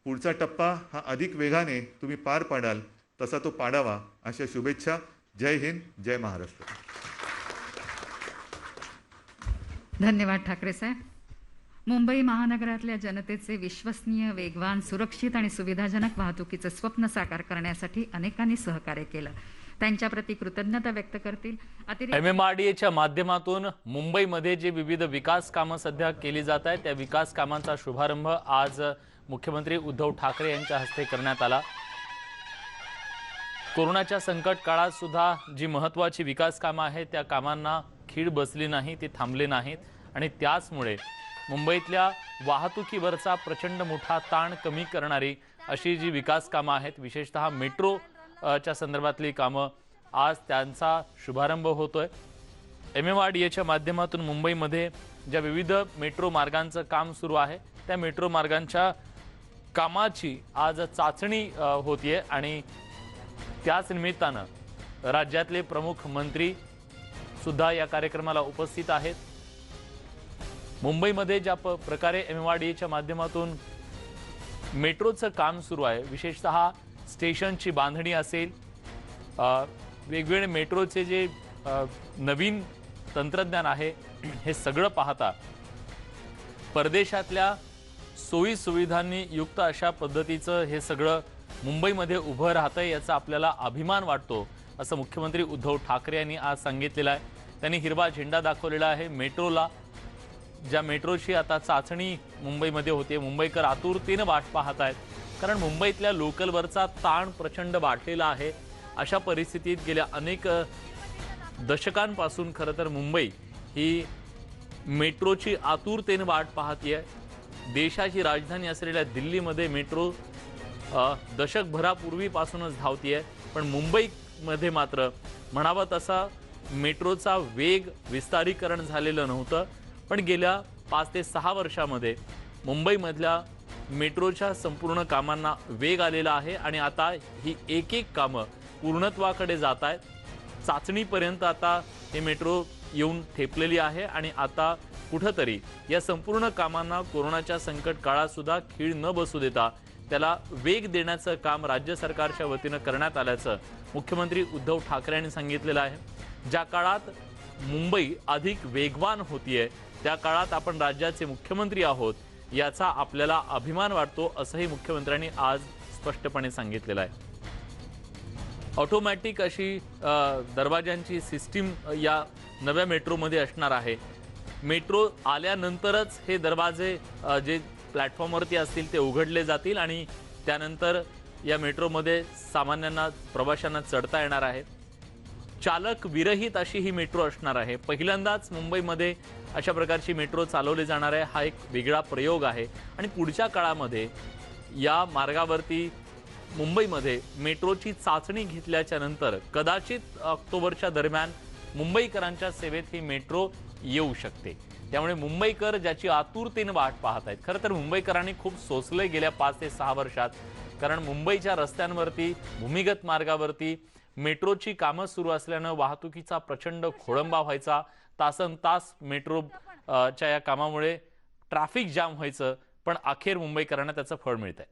पुढचा टप्पा हा अधिक वेगाने तुम्ही पार पाडाल, तसा तो पाडावा अशा शुभेच्छा. जय हिंद, जय महाराष्ट्र. धन्यवाद ठाकरे साहेब. मुंबई महानगरातल्या जनतेचे विश्वसनीय, वेगवान, सुरक्षित आणि सुविधाजनक वाहतुकीचं स्वप्न साकार करण्यासाठी अनेकांनी सहकार्य केलं. त्यांच्याप्रती कृतज्ञता व्यक्त करतील. MMRDAच्या माध्यमातून मुंबईमध्ये जे विविध विकास कामं सध्या केली जात आहेत, त्या विकास कामांचा शुभारंभ आज मुख्यमंत्री उद्धव ठाकरे यांच्या हस्ते करण्यात आला. कोरोनाच्या संकट काळात सुद्धा जी महत्त्वाची विकास कामं आहेत, त्या कामांना खीळ बसली नाही, ते थांबले नाहीत. आणि त्याचमुळे मुंबईतल्या वाहतुकीवरचा प्रचंड मोठा ताण कमी करणारी अशी जी विकास कामं आहेत, विशेषतः मेट्रो च्या संदर्भातली कामं, आज त्यांचा शुभारंभ होतोय. MMRDAच्या माध्यमातून मुंबईमध्ये ज्या विविध मेट्रो मार्गांचं काम सुरू आहे, त्या मेट्रो मार्गांच्या कामाची आज चाचणी होतीये. आणि त्याच निमित्तानं राज्यातले प्रमुख मंत्री सुद्धा या कार्यक्रमाला उपस्थित आहेत. मुंबईमध्ये ज्या प्रकारे MMRDAच्या माध्यमातून मेट्रोचं काम सुरू आहे, विशेषतः स्टेशनची बांधणी असेल, वेगवेगळे मेट्रोचे जे नवीन तंत्रज्ञान आहे, हे सगळं पाहता परदेशातल्या सोयी सुविधांनी युक्त अशा पद्धतीचं हे सगळं मुंबईमध्ये उभं राहतंय, याचा आपल्याला अभिमान वाटतो, असं मुख्यमंत्री उद्धव ठाकरे यांनी आज सांगितलेलं आहे. त्यांनी हिरवा झेंडा दाखवलेला आहे मेट्रोला, ज्या मेट्रोची आता चाचणी मुंबईमध्ये होते. मुंबईकर आतुरतेनं वाट पाहत आहेत, कारण मुंबईतल्या लोकलवरचा ताण प्रचंड वाढलेला आहे. अशा परिस्थितीत गेल्या अनेक दशकांपासून खरं तर मुंबई ही मेट्रोची आतुरतेनं वाट पाहतीये. देशाची राजधानी असलेल्या दिल्लीमध्ये मेट्रो दशकभरापूर्वीपासूनच धावतीये, पण मुंबईमध्ये मात्र म्हणावं तसा मेट्रोचा वेग विस्तारीकरण झालेलं नव्हतं. पण गेल्या 5 ते 6 वर्षामध्ये मुंबईमधल्या मेट्रोच्या संपूर्ण कामांना वेग आलेला आहे. आणि आता ही एक एक कामं पूर्णत्वाकडे जात आहेत. चाचणीपर्यंत आता हे मेट्रो येऊन ठेपलेली आहे. आणि आता कुठंतरी या संपूर्ण कामांना कोरोनाच्या संकट काळात सुद्धा खीळ न बसू देता त्याला वेग देण्याचं काम राज्य सरकारच्या वतीनं करण्यात आल्याचं मुख्यमंत्री उद्धव ठाकरे यांनी सांगितलेलं आहे. ज्या काळात मुंबई अधिक वेगवान होतीये, त्या काळात आपण राज्याचे मुख्यमंत्री आहोत, याचा आपल्याला अभिमान वाटतो, असंही मुख्यमंत्र्यांनी आज स्पष्टपणे सांगितलेलं आहे. ऑटोमॅटिक अशी दरवाजांची सिस्टीम या नव्या मेट्रोमध्ये असणार आहे. मेट्रो आल्यानंतरच हे दरवाजे जे प्लॅटफॉर्मवरती असतील ते उघडले जातील आणि त्यानंतर या मेट्रोमध्ये सामान्यांना, प्रवाशांना चढता येणार आहे. चालक विरहित अशी ही मेट्रो असणार आहे. पहिल्यांदाच मुंबईमध्ये अशा प्रकारची मेट्रो चालवली जाणार आहे. हा एक वेगळा प्रयोग आहे. आणि पुढच्या काळामध्ये या मार्गावरती मुंबईमध्ये मेट्रोची चाचणी घेतल्याच्या नंतर कदाचित ऑक्टोबरच्या दरम्यान मुंबईकरांच्या सेवेत ही मेट्रो येऊ शकते. त्यामुळे मुंबईकर ज्याची आतुरतेने वाट पाहत आहेत. खरं तर मुंबईकरांनी खूप सोसले गेल्या 5 ते 6 वर्षात, कारण मुंबईच्या रस्त्यांवरती, भूमिगत मार्गावरती मेट्रोची कामं सुरू असल्यानं वाहतुकीचा प्रचंड खोळंबा व्हायचा. तासनतास मेट्रोच्या या कामामुळे ट्रॅफिक जाम व्हायचं. पण अखेर मुंबईकरांना त्याचं फळ मिळतंय.